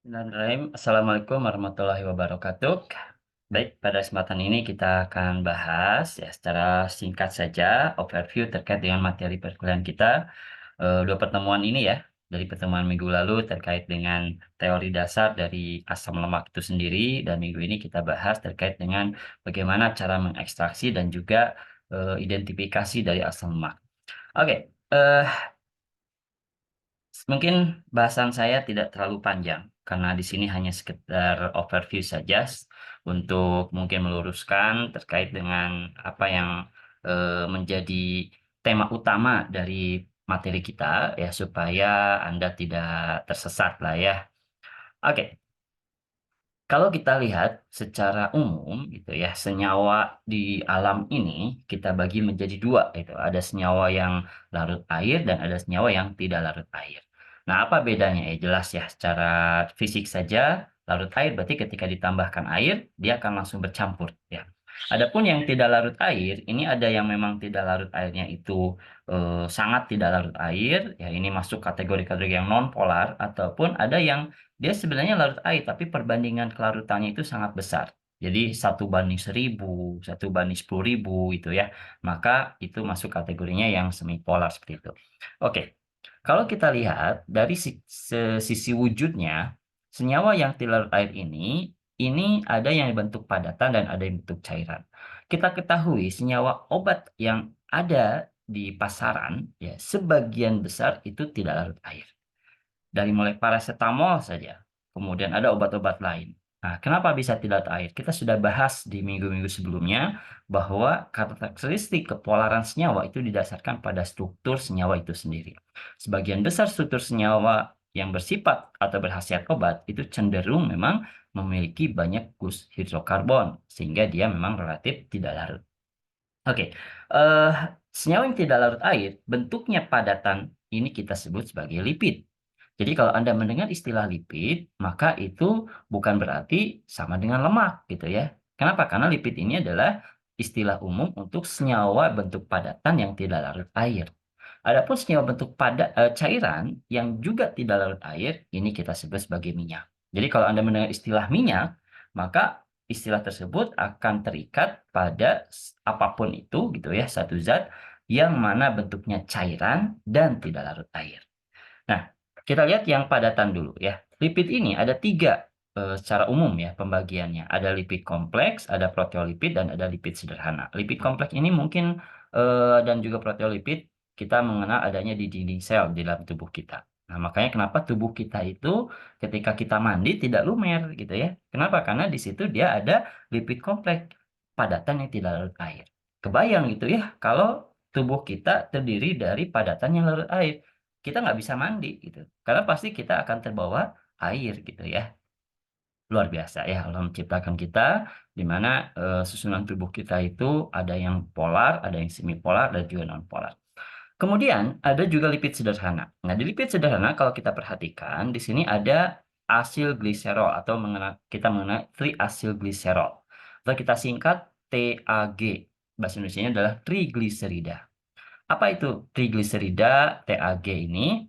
Bismillahirrahmanirrahim. Assalamualaikum warahmatullahi wabarakatuh. Baik, pada kesempatan ini kita akan bahas ya secara singkat saja overview terkait dengan materi perkuliahan kita. Dua pertemuan ini ya, dari pertemuan minggu lalu terkait dengan teori dasar dari asam lemak itu sendiri, dan minggu ini kita bahas terkait dengan bagaimana cara mengekstraksi dan juga identifikasi dari asam lemak. Oke, mungkin bahasan saya tidak terlalu panjang karena di sini hanya sekedar overview saja untuk mungkin meluruskan terkait dengan apa yang menjadi tema utama dari materi kita ya supaya Anda tidak tersesat lah ya. Oke, kalau kita lihat secara umum gitu ya, senyawa di alam ini kita bagi menjadi dua itu. Ada senyawa yang larut air dan ada senyawa yang tidak larut air. Nah, apa bedanya? Jelas ya, secara fisik saja larut air berarti ketika ditambahkan air dia akan langsung bercampur ya. Adapun yang tidak larut air, ini ada yang memang tidak larut airnya itu sangat tidak larut air, ya ini masuk kategori-kategori yang non polar ataupun ada yang dia sebenarnya larut air, tapi perbandingan kelarutannya itu sangat besar. Jadi 1 banding 1000, 1 banding 10.000 itu ya. Maka itu masuk kategorinya yang semipolar seperti itu. Oke, kalau kita lihat dari sisi wujudnya, senyawa yang tidak larut air ini ada yang bentuk padatan dan ada yang bentuk cairan. Kita ketahui senyawa obat yang ada di pasaran, ya sebagian besar itu tidak larut air. Dari mulai parasetamol saja, kemudian ada obat-obat lain. Nah, kenapa bisa tidak air? Kita sudah bahas di minggu-minggu sebelumnya bahwa karakteristik kepolaran senyawa itu didasarkan pada struktur senyawa itu sendiri. Sebagian besar struktur senyawa yang bersifat atau berkhasiat obat itu cenderung memang memiliki banyak gus hidrokarbon, sehingga dia memang relatif tidak larut. Oke, senyawa yang tidak larut air, bentuknya padatan ini kita sebut sebagai lipid. Jadi kalau Anda mendengar istilah lipid, maka itu bukan berarti sama dengan lemak gitu ya. Kenapa? Karena lipid ini adalah istilah umum untuk senyawa bentuk padatan yang tidak larut air. Adapun senyawa bentuk cairan yang juga tidak larut air, ini kita sebut sebagai minyak. Jadi kalau Anda mendengar istilah minyak, maka istilah tersebut akan terikat pada apapun itu gitu ya, satu zat yang mana bentuknya cairan dan tidak larut air. Nah, kita lihat yang padatan dulu ya. Lipid ini ada tiga secara umum ya pembagiannya. Ada lipid kompleks, ada proteolipid, dan ada lipid sederhana. Lipid kompleks ini mungkin dan juga proteolipid kita mengenal adanya di dinding sel di dalam tubuh kita. Nah, makanya kenapa tubuh kita itu ketika kita mandi tidak lumer gitu ya. Kenapa? Karena di situ dia ada lipid kompleks, padatan yang tidak larut air. Kebayang gitu ya kalau tubuh kita terdiri dari padatan yang larut air, kita nggak bisa mandi gitu, karena pasti kita akan terbawa air gitu ya. Luar biasa ya Allah menciptakan kita, di mana, susunan tubuh kita itu ada yang polar, ada yang semipolar, dan juga nonpolar. Kemudian ada juga lipid sederhana. Nah, di lipid sederhana kalau kita perhatikan di sini ada asil gliserol atau kita mengenal triasilgliserol atau kita singkat TAG. Bahasa Indonesianya adalah trigliserida. Apa itu trigliserida, TAG ini?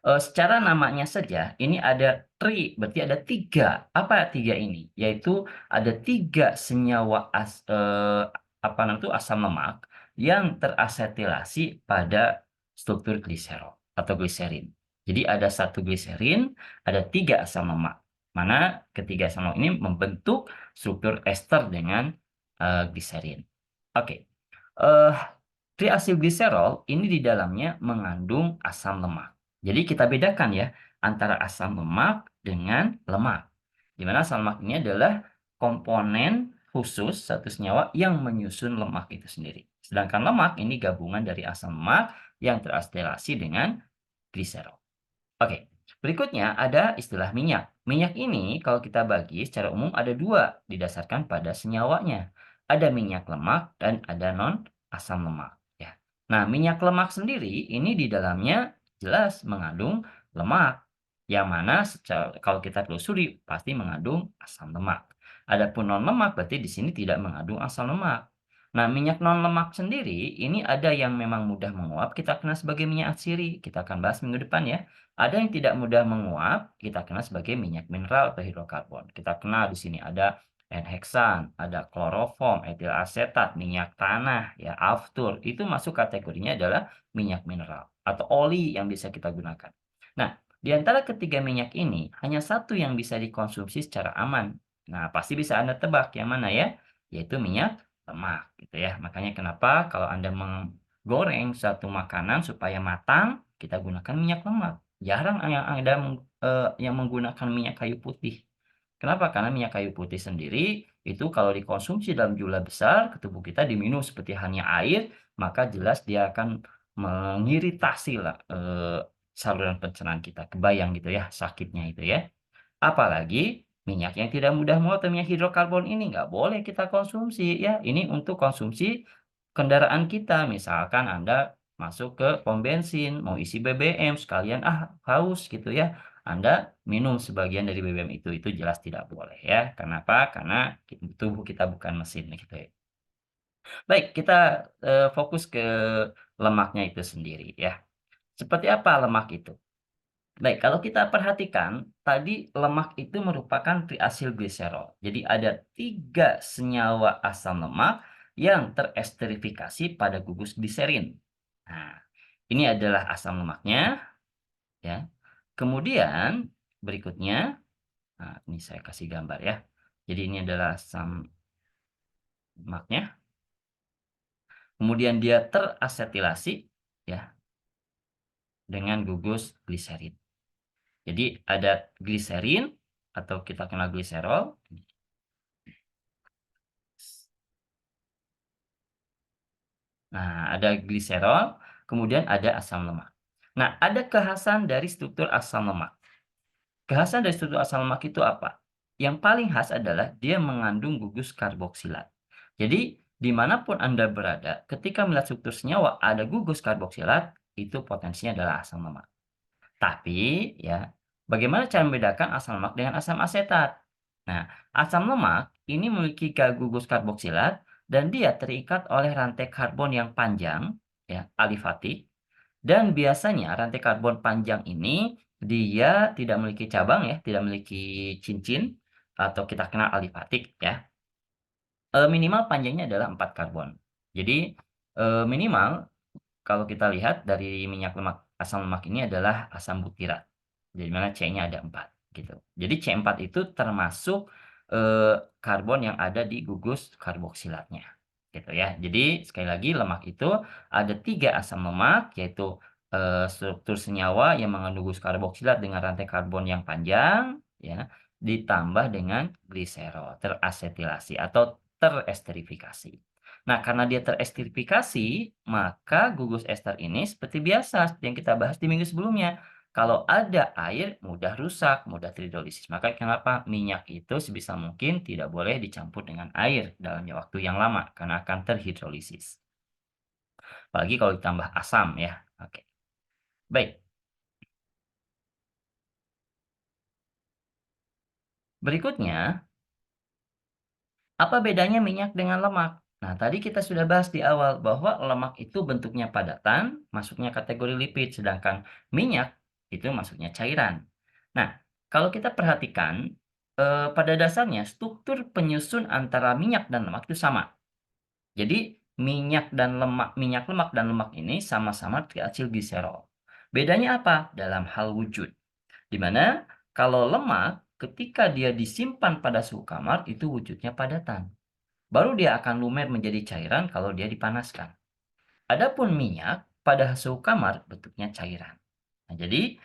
Secara namanya saja, ini ada berarti ada 3. Apa 3 ini? Yaitu ada 3 senyawa apa namanya itu, asam lemak yang terasetilasi pada struktur gliserol atau gliserin. Jadi ada 1 gliserin, ada 3 asam lemak. Mana ketiga asam lemak ini membentuk struktur ester dengan, gliserin. Oke, eee triasilgliserol ini di dalamnya mengandung asam lemak. Jadi kita bedakan ya antara asam lemak dengan lemak. Di mana asam lemak ini adalah komponen khusus satu senyawa yang menyusun lemak itu sendiri. Sedangkan lemak ini gabungan dari asam lemak yang terastilasi dengan gliserol. Oke, berikutnya ada istilah minyak. Minyak ini kalau kita bagi secara umum ada dua didasarkan pada senyawanya. Ada minyak lemak dan ada non asam lemak. Ya. Nah, minyak lemak sendiri ini di dalamnya jelas mengandung lemak. Yang mana kalau kita telusuri pasti mengandung asam lemak. Adapun non lemak berarti di sini tidak mengandung asam lemak. Nah, minyak non-lemak sendiri, ini ada yang memang mudah menguap, kita kenal sebagai minyak atsiri, kita akan bahas minggu depan ya. Ada yang tidak mudah menguap, kita kenal sebagai minyak mineral atau hidrokarbon. Kita kenal di sini ada N-heksan, ada kloroform, etil asetat, minyak tanah, ya, aftur. Itu masuk kategorinya adalah minyak mineral atau oli yang bisa kita gunakan. Nah, di antara ketiga minyak ini, hanya satu yang bisa dikonsumsi secara aman. Nah, pasti bisa Anda tebak yang mana ya? Yaitu minyak lemak gitu ya. Makanya kenapa kalau Anda menggoreng suatu makanan supaya matang, kita gunakan minyak lemak. Jarang yang Anda yang menggunakan minyak kayu putih. Kenapa? Karena minyak kayu putih sendiri itu kalau dikonsumsi dalam jumlah besar ke tubuh kita diminum seperti halnya air, maka jelas dia akan mengiritasi lah, saluran pencernaan kita. Kebayang gitu ya sakitnya itu ya. Apalagi minyak yang tidak mudah menguap atau minyak hidrokarbon ini nggak boleh kita konsumsi ya. Ini untuk konsumsi kendaraan kita. Misalkan Anda masuk ke pom bensin, mau isi BBM sekalian, haus gitu ya. Anda minum sebagian dari BBM itu jelas tidak boleh ya. Kenapa? Karena tubuh kita bukan mesin gitu ya. Baik, kita fokus ke lemaknya itu sendiri ya. Seperti apa lemak itu? Baik, kalau kita perhatikan, tadi lemak itu merupakan triasilgliserol. Jadi ada 3 senyawa asam lemak yang teresterifikasi pada gugus gliserin. Nah, ini adalah asam lemaknya, ya. Kemudian berikutnya, nah ini saya kasih gambar ya. Jadi ini adalah asam lemaknya, kemudian dia terasetilasi ya dengan gugus gliserin. Jadi ada gliserin atau kita kenal gliserol. Nah, ada gliserol, kemudian ada asam lemak. Nah, ada kekhasan dari struktur asam lemak. Kekhasan dari struktur asam lemak itu apa? Yang paling khas adalah dia mengandung gugus karboksilat. Jadi, dimanapun Anda berada, ketika melihat struktur senyawa ada gugus karboksilat, itu potensinya adalah asam lemak. Tapi, ya, bagaimana cara membedakan asam lemak dengan asam asetat? Nah, asam lemak ini memiliki gugus karboksilat dan dia terikat oleh rantai karbon yang panjang, ya, alifatik. Dan biasanya rantai karbon panjang ini dia tidak memiliki cabang, ya, tidak memiliki cincin atau kita kenal alifatik, ya. Minimal panjangnya adalah 4 karbon. Jadi, minimal kalau kita lihat dari minyak lemak asam lemak ini adalah asam butirat, di mana C-nya ada 4 gitu. Jadi C4 itu termasuk, karbon yang ada di gugus karboksilatnya, gitu ya. Jadi sekali lagi lemak itu ada 3 asam lemak yaitu, struktur senyawa yang mengandung gugus karboksilat dengan rantai karbon yang panjang ya, ditambah dengan gliserol, terasetilasi atau teresterifikasi. Nah, karena dia teresterifikasi, maka gugus ester ini seperti biasa, seperti yang kita bahas di minggu sebelumnya. Kalau ada air, mudah rusak, mudah terhidrolisis. Maka kenapa minyak itu sebisa mungkin tidak boleh dicampur dengan air dalam waktu yang lama, karena akan terhidrolisis. Apalagi kalau ditambah asam ya. Oke. Baik, berikutnya apa bedanya minyak dengan lemak? Nah, tadi kita sudah bahas di awal bahwa lemak itu bentuknya padatan, masuknya kategori lipid, sedangkan minyak itu masuknya cairan. Nah, kalau kita perhatikan, pada dasarnya struktur penyusun antara minyak dan lemak itu sama. Jadi, minyak lemak dan lemak ini sama-sama triacylglycerol. Bedanya apa? Dalam hal wujud. Di mana kalau lemak ketika dia disimpan pada suhu kamar itu wujudnya padatan. Baru dia akan lumer menjadi cairan kalau dia dipanaskan. Adapun minyak pada suhu kamar bentuknya cairan. Nah, jadi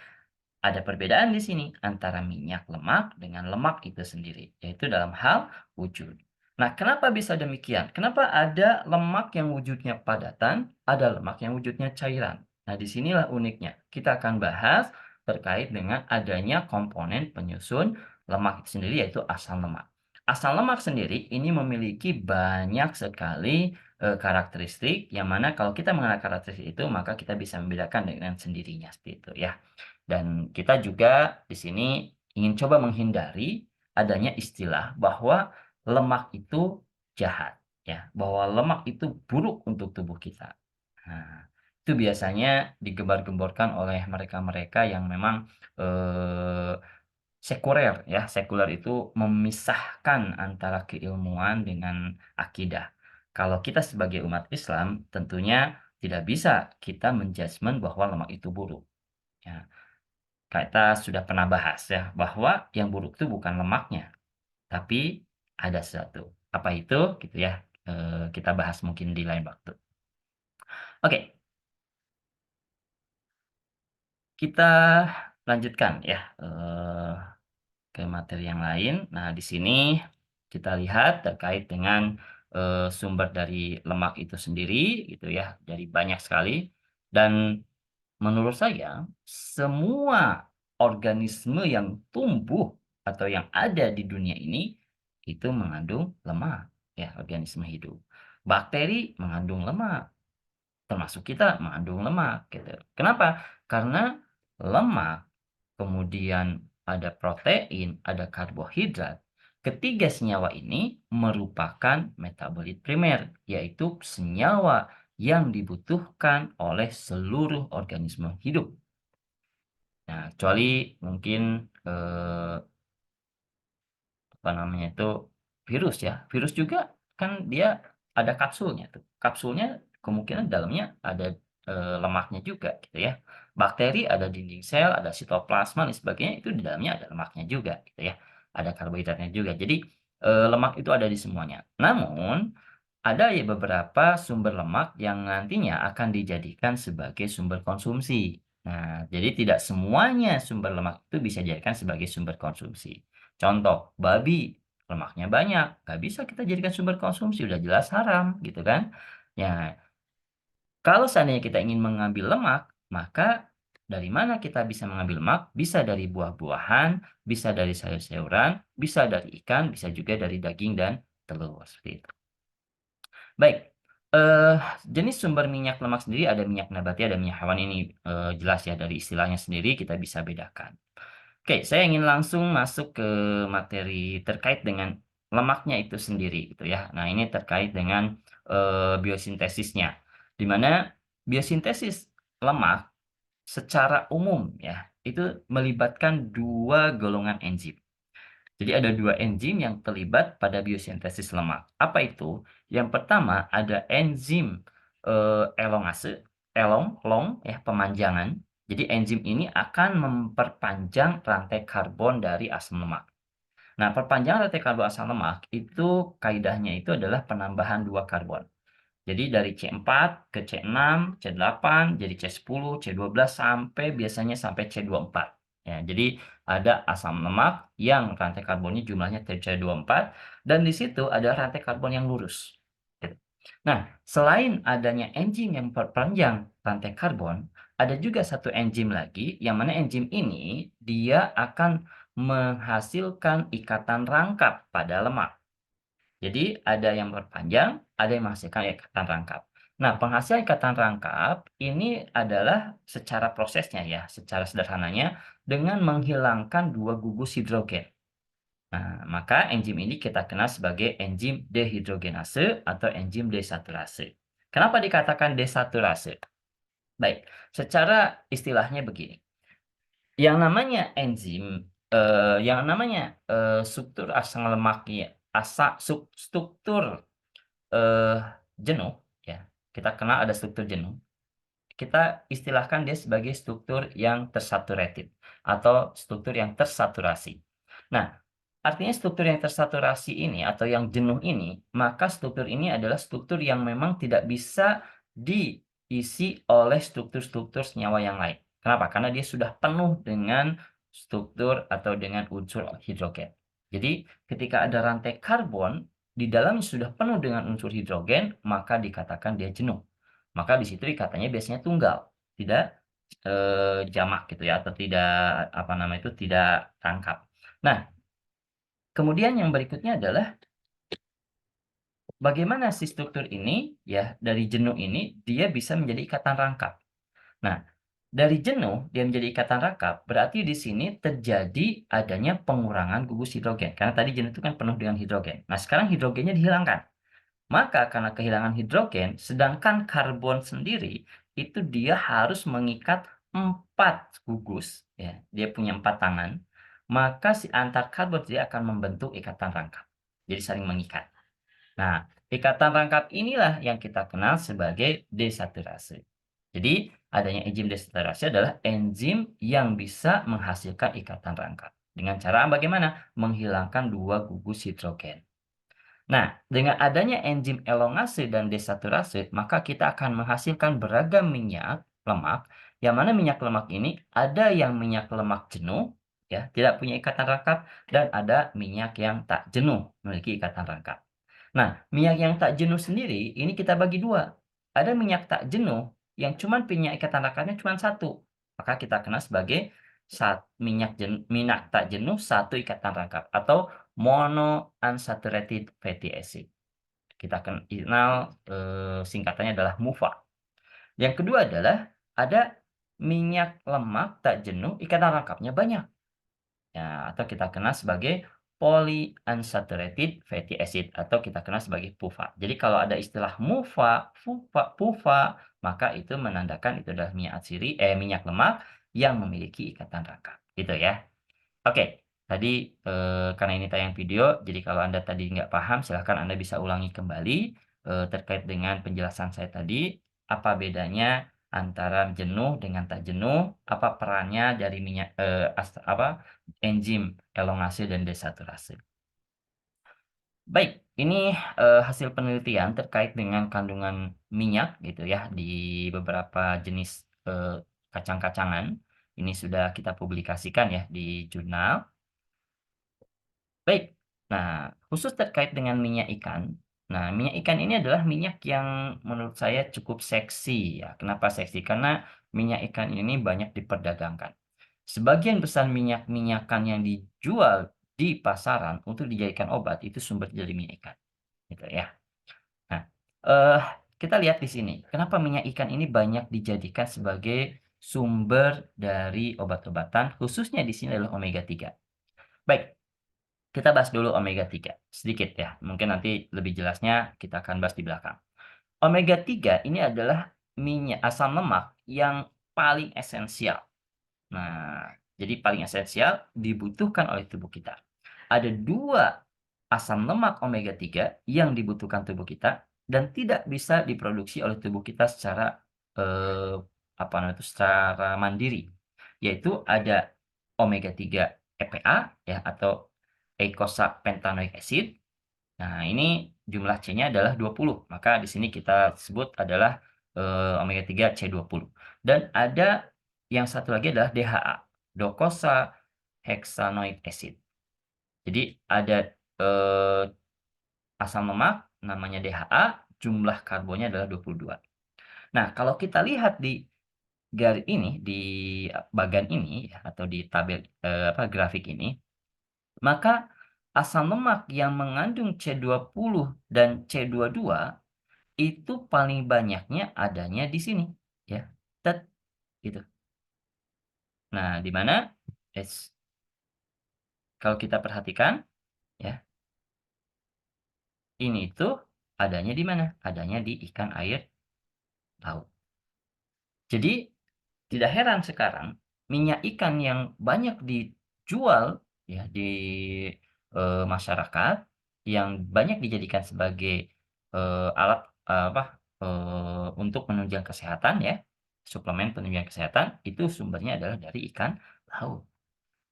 ada perbedaan di sini antara minyak lemak dengan lemak itu sendiri, yaitu dalam hal wujud. Nah, kenapa bisa demikian? Kenapa ada lemak yang wujudnya padatan, ada lemak yang wujudnya cairan? Nah, disinilah uniknya. Kita akan bahas terkait dengan adanya komponen penyusun lemak itu sendiri, yaitu asam lemak. Asam lemak sendiri ini memiliki banyak sekali karakteristik, yang mana kalau kita mengenal karakteristik itu, maka kita bisa membedakan dengan sendirinya seperti itu ya. Dan kita juga di sini ingin coba menghindari adanya istilah bahwa lemak itu jahat. ya, bahwa lemak itu buruk untuk tubuh kita. Nah, itu biasanya digembar-gemborkan oleh mereka-mereka yang memang, sekuler ya. Sekuler itu memisahkan antara keilmuan dengan akidah. Kalau kita sebagai umat Islam, tentunya tidak bisa kita menjudgment bahwa lemak itu buruk, ya. Kita sudah pernah bahas ya, bahwa yang buruk itu bukan lemaknya, tapi ada sesuatu. Apa itu? Gitu ya, kita bahas mungkin di lain waktu. Oke, kita lanjutkan ya, ke materi yang lain. Nah, di sini kita lihat terkait dengan, sumber dari lemak itu sendiri gitu ya, dari banyak sekali. Dan menurut saya, semua organisme yang tumbuh atau yang ada di dunia ini, itu mengandung lemak, ya, organisme hidup. Bakteri mengandung lemak, termasuk kita mengandung lemak, gitu. Kenapa? Karena lemak, kemudian ada protein, ada karbohidrat. Ketiga senyawa ini merupakan metabolit primer, yaitu senyawa yang dibutuhkan oleh seluruh organisme hidup. Nah, kecuali mungkin, apa namanya itu, virus ya. Virus juga kan dia ada kapsulnya tuh. Kapsulnya kemungkinan dalamnya ada, lemaknya juga gitu ya. Bakteri ada dinding sel, ada sitoplasma dan sebagainya, itu di dalamnya ada lemaknya juga gitu ya. Ada karbohidratnya juga. Jadi, lemak itu ada di semuanya. Namun, ada ya beberapa sumber lemak yang nantinya akan dijadikan sebagai sumber konsumsi. Nah, jadi tidak semuanya sumber lemak itu bisa dijadikan sebagai sumber konsumsi. Contoh, babi, lemaknya banyak, nggak bisa kita jadikan sumber konsumsi, udah jelas haram, gitu kan. Ya, kalau seandainya kita ingin mengambil lemak, maka dari mana kita bisa mengambil lemak? Bisa dari buah-buahan, bisa dari sayur-sayuran, bisa dari ikan, bisa juga dari daging dan telur, seperti itu. Baik, eee, jenis sumber minyak lemak sendiri ada minyak nabati, ada minyak hewan ini, jelas ya dari istilahnya sendiri kita bisa bedakan. Oke, saya ingin langsung masuk ke materi terkait dengan lemaknya itu sendiri gitu ya. Nah, ini terkait dengan, biosintesisnya, di mana biosintesis lemak secara umum ya, itu melibatkan 2 golongan enzim. Jadi ada 2 enzim yang terlibat pada biosintesis lemak. Apa itu? Yang pertama ada enzim, elongase, long ya, pemanjangan. Jadi enzim ini akan memperpanjang rantai karbon dari asam lemak. Nah, perpanjangan rantai karbon asam lemak itu kaidahnya itu adalah penambahan 2 karbon. Jadi dari C4 ke C6, C8, jadi C10, C12 sampai biasanya sampai C24. Ya, jadi ada asam lemak yang rantai karbonnya jumlahnya C24 dan di situ ada rantai karbon yang lurus. Gitu. Nah, selain adanya enzim yang memperpanjang rantai karbon, ada juga satu enzim lagi yang mana enzim ini dia akan menghasilkan ikatan rangkap pada lemak. Jadi ada yang berpanjang, ada yang menghasilkan ikatan rangkap. Nah, penghasil ikatan rangkap ini adalah secara prosesnya ya, secara sederhananya dengan menghilangkan 2 gugus hidrogen. Nah, maka enzim ini kita kenal sebagai enzim dehidrogenase atau enzim desaturase. Kenapa dikatakan desaturase? Baik, secara istilahnya begini. Yang namanya, struktur asam lemak ya, struktur Eee, jenuh ya, kita kenal ada struktur jenuh, kita istilahkan dia sebagai struktur yang tersaturated atau struktur yang tersaturasi. Nah, artinya struktur yang tersaturasi ini atau yang jenuh ini, maka struktur ini adalah struktur yang memang tidak bisa diisi oleh struktur-struktur senyawa yang lain. Kenapa? Karena dia sudah penuh dengan struktur atau dengan unsur hidrogen. Jadi, ketika ada rantai karbon, di dalamnya sudah penuh dengan unsur hidrogen, maka dikatakan dia jenuh. Maka di situ dikatanya biasanya tunggal, tidak, jamak gitu ya, atau tidak, apa nama itu, tidak rangkap. Nah, kemudian yang berikutnya adalah bagaimana si struktur ini, ya, dari jenuh ini, dia bisa menjadi ikatan rangkap. Nah, dari jenuh dia menjadi ikatan rangkap, berarti di sini terjadi adanya pengurangan gugus hidrogen, karena tadi jenuh itu kan penuh dengan hidrogen. Nah, sekarang hidrogennya dihilangkan. Maka karena kehilangan hidrogen, sedangkan karbon sendiri itu dia harus mengikat 4 gugus, ya, dia punya 4 tangan, maka si antar karbon dia akan membentuk ikatan rangkap. Jadi saling mengikat. Nah, ikatan rangkap inilah yang kita kenal sebagai desaturasi. Jadi, adanya enzim desaturasi adalah enzim yang bisa menghasilkan ikatan rangkap. Dengan cara bagaimana? Menghilangkan 2 gugus hidrogen. Nah, dengan adanya enzim elongase dan desaturase, maka kita akan menghasilkan beragam minyak lemak, yang mana minyak lemak ini ada yang minyak lemak jenuh, ya, tidak punya ikatan rangkap, dan ada minyak yang tak jenuh, memiliki ikatan rangkap. Nah, minyak yang tak jenuh sendiri, ini kita bagi dua. Ada minyak tak jenuh, yang cuman punya ikatan rangkapnya cuma satu. Maka kita kenal sebagai minyak tak jenuh satu ikatan rangkap, atau monounsaturated fatty acid. Kita kenal, singkatannya adalah MUFA. Yang kedua adalah ada minyak lemak tak jenuh, ikatan rangkapnya banyak. Ya, atau kita kenal sebagai polyunsaturated fatty acid atau kita kenal sebagai PUFA. Jadi kalau ada istilah MUFA, FUFA, PUFA, maka itu menandakan itu adalah minyak lemak yang memiliki ikatan rangkap, gitu ya. Oke, tadi, karena ini tayang video, jadi kalau Anda tadi nggak paham, silahkan Anda bisa ulangi kembali, terkait dengan penjelasan saya tadi, apa bedanya antara jenuh dengan tak jenuh, apa perannya dari enzim elongase dan desaturase. Baik, ini, hasil penelitian terkait dengan kandungan minyak gitu ya, di beberapa jenis, kacang-kacangan. Ini sudah kita publikasikan ya di jurnal. Baik. Nah, khusus terkait dengan minyak ikan. Nah, minyak ikan ini adalah minyak yang menurut saya cukup seksi ya. Kenapa seksi? Karena minyak ikan ini banyak diperdagangkan. Sebagian besar minyak-minyakan yang dijual di pasaran untuk dijadikan obat itu sumber dari minyak ikan, gitu ya. Nah, eh, kita lihat di sini, kenapa minyak ikan ini banyak dijadikan sebagai sumber dari obat-obatan, khususnya di sini adalah omega 3. Baik, kita bahas dulu omega 3 sedikit ya, mungkin nanti lebih jelasnya kita akan bahas di belakang. Omega 3 ini adalah asam lemak yang paling esensial. Nah, jadi paling esensial dibutuhkan oleh tubuh kita. Ada 2 asam lemak omega 3 yang dibutuhkan tubuh kita dan tidak bisa diproduksi oleh tubuh kita secara, eee, apa namanya itu, secara mandiri, yaitu ada omega 3 EPA ya atau eicosapentaenoic acid. Nah, ini jumlah C-nya adalah 20, maka di sini kita sebut adalah, omega 3 C20. Dan ada yang satu lagi adalah DHA, docosahexaenoic acid. Jadi ada, asam lemak namanya DHA, jumlah karbonnya adalah 22. Nah, kalau kita lihat di ini, di bagan ini ya, atau di tabel, grafik ini, maka asam lemak yang mengandung C20 dan C22 itu paling banyaknya adanya di sini, ya, gitu. Nah, di mana kalau kita perhatikan, ya, ini tuh adanya di mana? Adanya di ikan air laut. Jadi, tidak heran sekarang minyak ikan yang banyak dijual ya di, masyarakat, yang banyak dijadikan sebagai, alat, untuk penunjang kesehatan ya, suplemen penunjang kesehatan, itu sumbernya adalah dari ikan laut.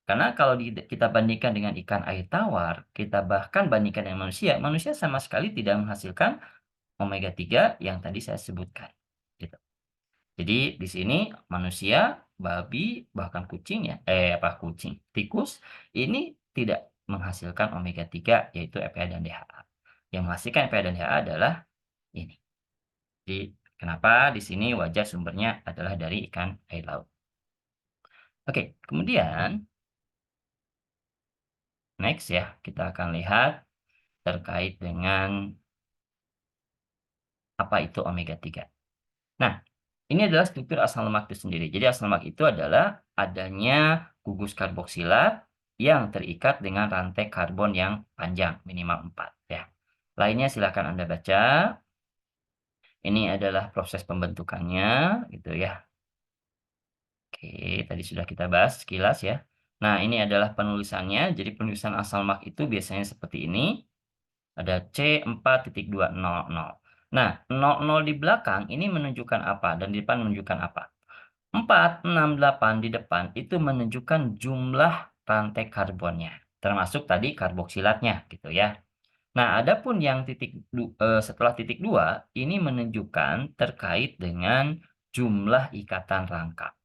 Karena kalau kita bandingkan dengan ikan air tawar, kita bahkan bandingkan dengan manusia, manusia sama sekali tidak menghasilkan omega 3 yang tadi saya sebutkan, gitu. Jadi di sini manusia, babi, bahkan kucing ya, tikus ini tidak menghasilkan omega 3 yaitu EPA dan DHA. Yang menghasilkan EPA dan DHA adalah ini. Jadi kenapa di sini wajar sumbernya adalah dari ikan air laut. Oke, kemudian next ya, kita akan lihat terkait dengan apa itu omega 3. Nah, ini adalah struktur asam lemak itu sendiri. Jadi asam lemak itu adalah adanya gugus karboksilat yang terikat dengan rantai karbon yang panjang, minimal 4 ya. Lainnya silakan Anda baca. Ini adalah proses pembentukannya, gitu ya. Oke, tadi sudah kita bahas sekilas ya. Nah, ini adalah penulisannya. Jadi penulisan asal mak itu biasanya seperti ini. Ada C4.200. Nah, 00 di belakang ini menunjukkan apa? Dan di depan menunjukkan apa? 4, 6, 8 di depan itu menunjukkan jumlah rantai karbonnya. Termasuk tadi karboksilatnya gitu ya. Nah, adapun yang setelah titik 2 ini menunjukkan terkait dengan jumlah ikatan rangkap.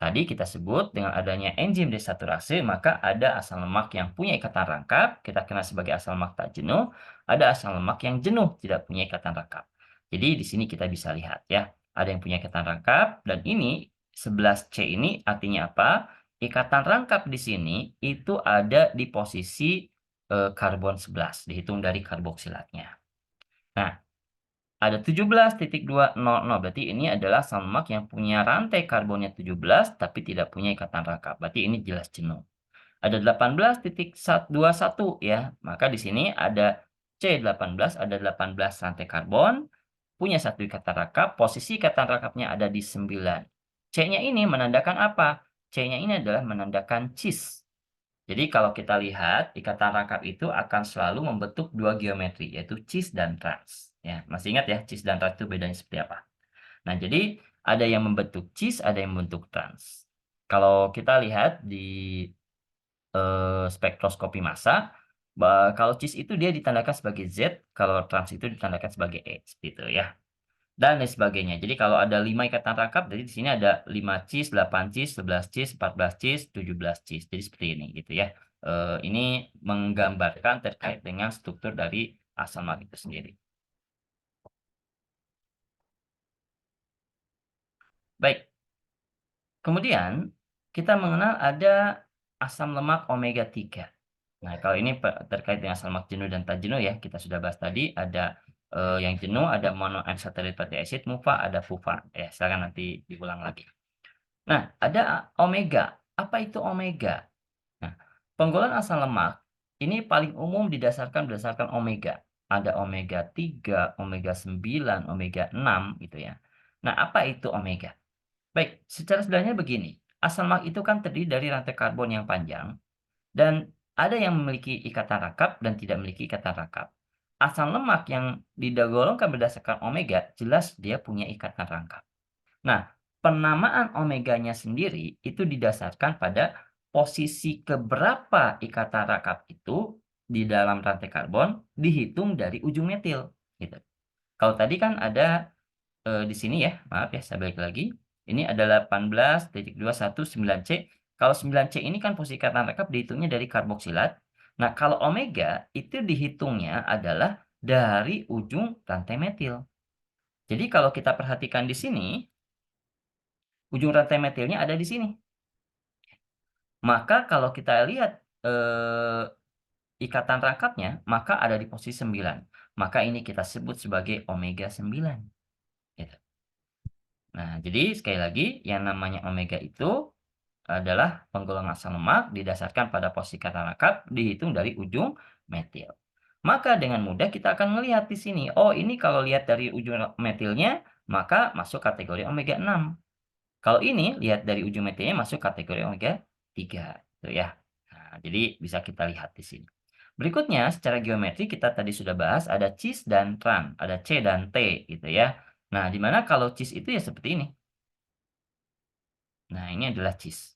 Tadi kita sebut dengan adanya enzim desaturase, maka ada asam lemak yang punya ikatan rangkap, kita kenal sebagai asam lemak tak jenuh, ada asam lemak yang jenuh, tidak punya ikatan rangkap. Jadi di sini kita bisa lihat ya, ada yang punya ikatan rangkap, dan ini 11C ini artinya apa? Ikatan rangkap di sini itu ada di posisi karbon 11, dihitung dari karboksilatnya. Nah, ada 17.200, berarti ini adalah asam lemak yang punya rantai karbonnya 17, tapi tidak punya ikatan rangkap. Berarti ini jelas jenuh. Ada 18.21 ya, maka di sini ada C18, ada 18 rantai karbon, punya satu ikatan rangkap, posisi ikatan rangkapnya ada di 9. C-nya ini menandakan apa? C-nya ini adalah menandakan cis. Jadi kalau kita lihat, ikatan rangkap itu akan selalu membentuk dua geometri, yaitu cis dan trans. Ya, masih ingat ya, cis dan trans itu bedanya seperti apa? Nah, jadi ada yang membentuk cis, ada yang membentuk trans. Kalau kita lihat di spektroskopi massa, kalau cis itu dia ditandakan sebagai Z, kalau trans itu ditandakan sebagai E, seperti itu ya. Dan lain sebagainya. Jadi kalau ada 5 ikatan rangkap, jadi di sini ada 5 cis, 8 cis, 11 cis, 14 cis, 17 cis. Jadi seperti ini gitu ya. Ini menggambarkan terkait dengan struktur dari asam lemak itu sendiri. Baik, kemudian kita mengenal ada asam lemak omega 3. Nah, kalau ini terkait dengan asam lemak jenuh dan tak jenuh ya, kita sudah bahas tadi ada yang jenuh, ada monounsaturated fatty acid, MUFA, ada FUFA. Ya, silakan nanti diulang lagi. Nah, ada omega. Apa itu omega? Nah, penggolongan asam lemak ini paling umum berdasarkan omega. Ada omega 3, omega 9, omega 6 gitu ya. Nah, apa itu omega? Baik, secara sederhananya begini. Asam lemak itu kan terdiri dari rantai karbon yang panjang dan ada yang memiliki ikatan rangkap dan tidak memiliki ikatan rangkap. Asam lemak yang digolongkan berdasarkan omega jelas dia punya ikatan rangkap. Nah, penamaan omeganya sendiri itu didasarkan pada posisi keberapa ikatan rangkap itu di dalam rantai karbon dihitung dari ujung metil, gitu. Kalau tadi kan ada di sini ya, maaf ya saya balik lagi. Ini adalah 18.219C. Kalau 9C ini kan posisi ikatan rangkap dihitungnya dari karboksilat. Nah, kalau omega itu dihitungnya adalah dari ujung rantai metil. Jadi kalau kita perhatikan di sini, ujung rantai metilnya ada di sini. Maka kalau kita lihat ikatan rangkapnya, maka ada di posisi 9. Maka ini kita sebut sebagai omega 9. Gitu. Nah, jadi sekali lagi yang namanya omega itu adalah penggolongan asam lemak didasarkan pada posisi ikatan rangkap dihitung dari ujung metil. Maka dengan mudah kita akan melihat di sini, oh ini kalau lihat dari ujung metilnya, maka masuk kategori omega 6. Kalau ini lihat dari ujung metilnya masuk kategori omega 3, gitu ya. Nah, jadi bisa kita lihat di sini. Berikutnya, secara geometri kita tadi sudah bahas ada cis dan tran, ada C dan T gitu ya. Nah, di mana kalau cis itu ya seperti ini. Nah, ini adalah cis.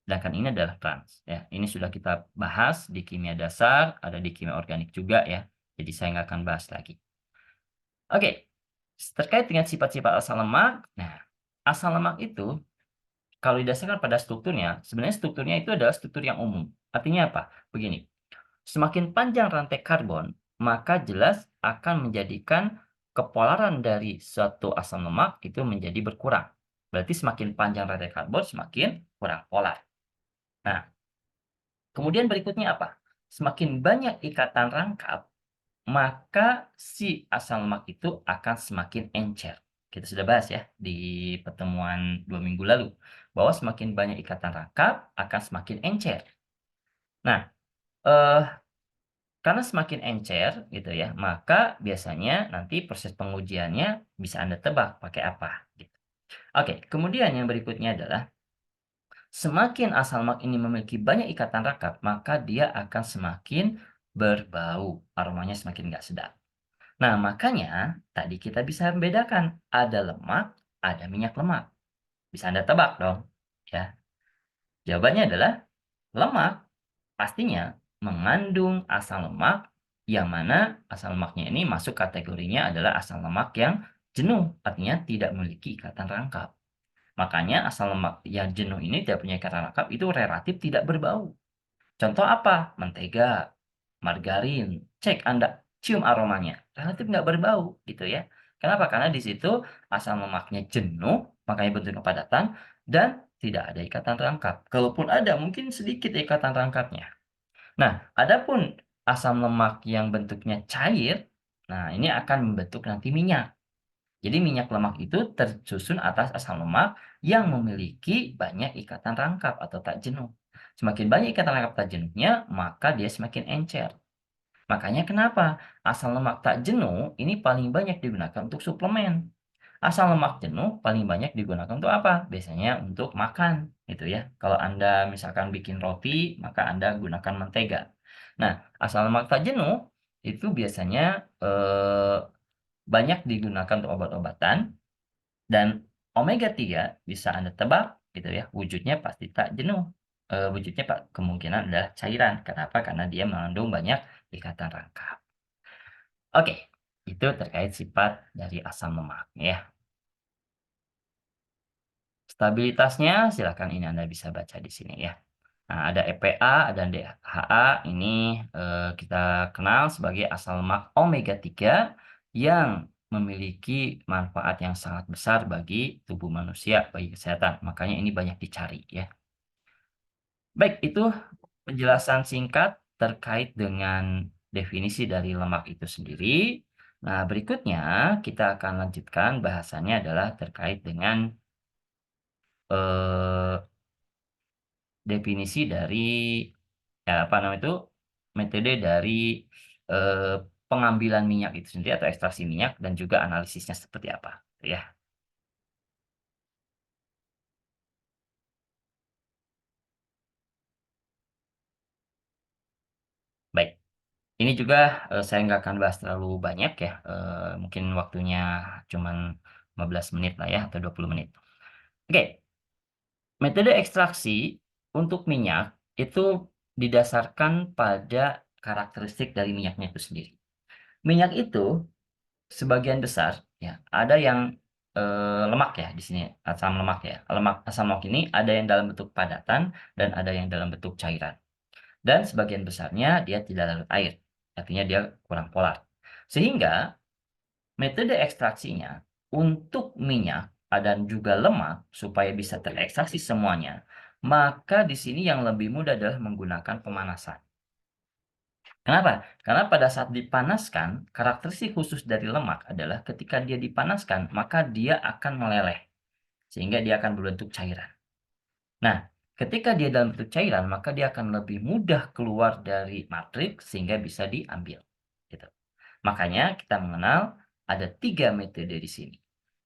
Sedangkan ini adalah trans ya. Ini sudah kita bahas di kimia dasar, ada di kimia organik juga ya. Jadi saya nggak akan bahas lagi. Oke, terkait dengan sifat-sifat asam lemak. Nah, asam lemak itu kalau didasarkan pada strukturnya, sebenarnya strukturnya itu adalah struktur yang umum. Artinya apa? Begini, semakin panjang rantai karbon, maka jelas akan menjadikan kepolaran dari suatu asam lemak itu menjadi berkurang. Berarti semakin panjang rantai karbon, semakin kurang polar. Nah, kemudian berikutnya apa? Semakin banyak ikatan rangkap, maka si asam lemak itu akan semakin encer. Kita sudah bahas ya di pertemuan 2 minggu lalu, bahwa semakin banyak ikatan rangkap akan semakin encer. Nah, eh, Karena semakin encer gitu ya, maka biasanya nanti proses pengujiannya bisa Anda tebak pakai apa, gitu. Oke, kemudian yang berikutnya adalah semakin asal lemak ini memiliki banyak ikatan rangkap, maka dia akan semakin berbau, aromanya semakin nggak sedap. Nah, makanya tadi kita bisa membedakan, ada lemak, ada minyak lemak. Bisa Anda tebak dong, ya. Jawabannya adalah lemak pastinya mengandung asam lemak, yang mana asam lemaknya ini masuk kategorinya adalah asam lemak yang jenuh, artinya tidak memiliki ikatan rangkap. Makanya asam lemak yang jenuh ini tidak punya ikatan rangkap itu relatif tidak berbau. Contoh apa? Mentega, margarin. Cek Anda, cium aromanya, relatif nggak berbau gitu ya. Kenapa? Karena di situ asam lemaknya jenuh, makanya bentuknya padatan, dan tidak ada ikatan rangkap. Kalaupun ada, mungkin sedikit ikatan rangkapnya. Nah, adapun asam lemak yang bentuknya cair, nah ini akan membentuk nanti minyak. Jadi minyak lemak itu tersusun atas asam lemak yang memiliki banyak ikatan rangkap atau tak jenuh. Semakin banyak ikatan rangkap tak jenuhnya, maka dia semakin encer. Makanya kenapa asam lemak tak jenuh ini paling banyak digunakan untuk suplemen. Asam lemak jenuh paling banyak digunakan untuk apa? Biasanya untuk makan, gitu ya. Kalau Anda misalkan bikin roti, maka Anda gunakan mentega. Nah, asam lemak tak jenuh itu biasanya banyak digunakan untuk obat-obatan dan omega 3 bisa Anda tebak gitu ya, wujudnya pasti tak jenuh. Wujudnya kemungkinan adalah cairan. Kenapa? Karena dia mengandung banyak ikatan rangkap. Oke, itu terkait sifat dari asam lemak ya. Stabilitasnya silakan ini Anda bisa baca di sini ya. Nah, ada EPA dan DHA ini, kita kenal sebagai asam lemak omega 3 yang memiliki manfaat yang sangat besar bagi tubuh manusia, bagi kesehatan. Makanya ini banyak dicari ya. Baik, itu penjelasan singkat terkait dengan definisi dari lemak itu sendiri. Nah, berikutnya kita akan lanjutkan bahasannya adalah terkait dengan, eee definisi dari, ya apa namanya itu, metode dari, eee, pengambilan minyak itu sendiri atau ekstraksi minyak dan juga analisisnya seperti apa, gitu ya. Baik, ini juga, saya nggak akan bahas terlalu banyak ya, mungkin waktunya cuman 15 menit lah ya atau 20 menit. Oke, metode ekstraksi untuk minyak itu didasarkan pada karakteristik dari minyaknya itu sendiri. Minyak itu sebagian besar ya, ada yang, lemak ya di sini, asam lemak ya. Asam lemak ini ada yang dalam bentuk padatan dan ada yang dalam bentuk cairan. Dan sebagian besarnya dia tidak larut air, artinya dia kurang polar. Sehingga metode ekstraksinya untuk minyak dan juga lemak supaya bisa terekstraksi semuanya, maka di sini yang lebih mudah adalah menggunakan pemanasan. Kenapa? Karena pada saat dipanaskan, karakteristik khusus dari lemak adalah ketika dia dipanaskan, maka dia akan meleleh, sehingga dia akan berbentuk cairan. Nah, ketika dia dalam bentuk cairan, maka dia akan lebih mudah keluar dari matriks sehingga bisa diambil. Gitu. Makanya kita mengenal ada 3 metode di sini.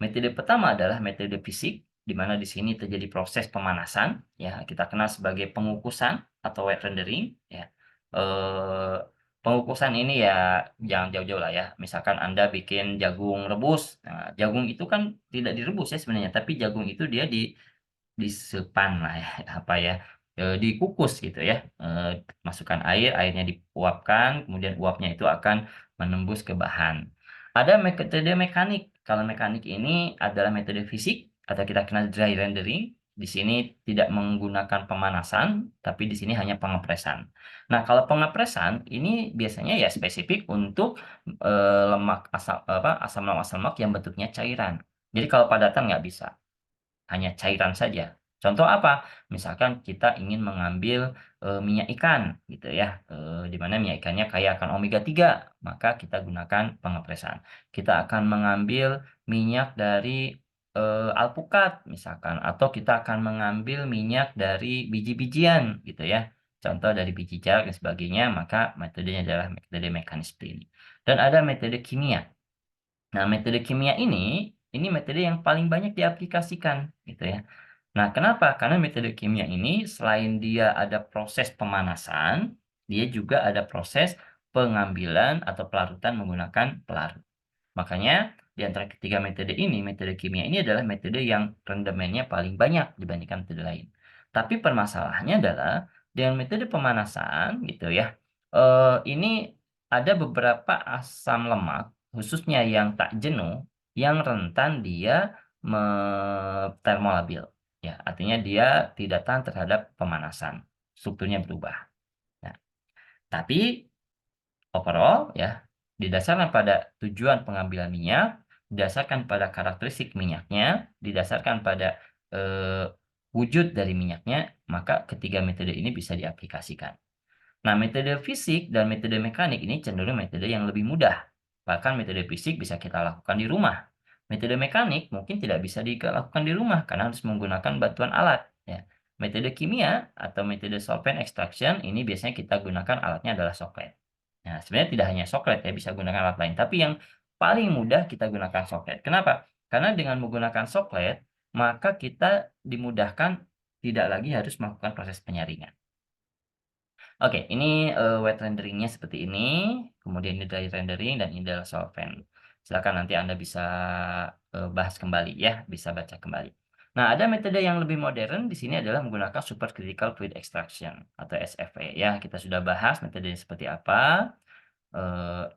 Metode pertama adalah metode fisik, di mana di sini terjadi proses pemanasan, ya kita kenal sebagai pengukusan atau wet rendering, ya. Eee, Pengukusan ini ya jangan jauh-jauh lah ya, misalkan Anda bikin jagung rebus, nah jagung itu kan tidak direbus ya sebenarnya, tapi jagung itu dia disepan lah ya, apa ya, dikukus gitu ya, masukkan air, airnya diuapkan, kemudian uapnya itu akan menembus ke bahan. Ada metode mekanik, kalau mekanik ini adalah metode fisik atau kita kenal dry rendering, di sini tidak menggunakan pemanasan, tapi di sini hanya pengepresan. Nah, kalau pengepresan ini biasanya ya spesifik untuk, lemak asam lemak yang bentuknya cairan. Jadi kalau padatan nggak bisa. Hanya cairan saja. Contoh apa? Misalkan kita ingin mengambil, minyak ikan gitu ya, di mana minyak ikannya kaya akan omega 3, maka kita gunakan pengepresan. Kita akan mengambil minyak dari, alpukat misalkan, atau kita akan mengambil minyak dari biji-bijian gitu ya. contoh dari biji jarak dan sebagainya, maka metodenya adalah metode mekanisme ini. Dan ada metode kimia. Nah, metode kimia ini metode yang paling banyak diaplikasikan, gitu ya. Nah, kenapa? Karena metode kimia ini selain dia ada proses pemanasan, dia juga ada proses pengambilan atau pelarutan menggunakan pelarut. Makanya di antara ketiga metode ini, metode kimia ini adalah metode yang rendemennya paling banyak dibandingkan metode lain. Tapi permasalahannya adalah dengan metode pemanasan gitu ya, ini ada beberapa asam lemak, khususnya yang tak jenuh, yang rentan dia termolabil. Ya, artinya dia tidak tahan terhadap pemanasan, strukturnya berubah. Nah, tapi overall ya, didasarkan pada tujuan pengambilan minyak, didasarkan pada karakteristik minyaknya, didasarkan pada wujud dari minyaknya, maka ketiga metode ini bisa diaplikasikan. Nah, metode fisik dan metode mekanik ini cenderung metode yang lebih mudah. Bahkan metode fisik bisa kita lakukan di rumah. Metode mekanik mungkin tidak bisa dilakukan di rumah karena harus menggunakan bantuan alat. Ya. Metode kimia atau metode solvent extraction ini biasanya kita gunakan alatnya adalah soklet. Nah, sebenarnya tidak hanya soklet ya, bisa gunakan alat lain. Tapi yang paling mudah kita gunakan soklet. Kenapa? Karena dengan menggunakan soklet, maka kita dimudahkan tidak lagi harus melakukan proses penyaringan. Oke, ini, wet renderingnya seperti ini, kemudian ini dry rendering, dan ini adalah solvent. Silakan nanti Anda bisa, bahas kembali ya, bisa baca kembali. Nah, ada metode yang lebih modern di sini adalah menggunakan supercritical fluid extraction atau SFE ya, kita sudah bahas metodenya seperti apa,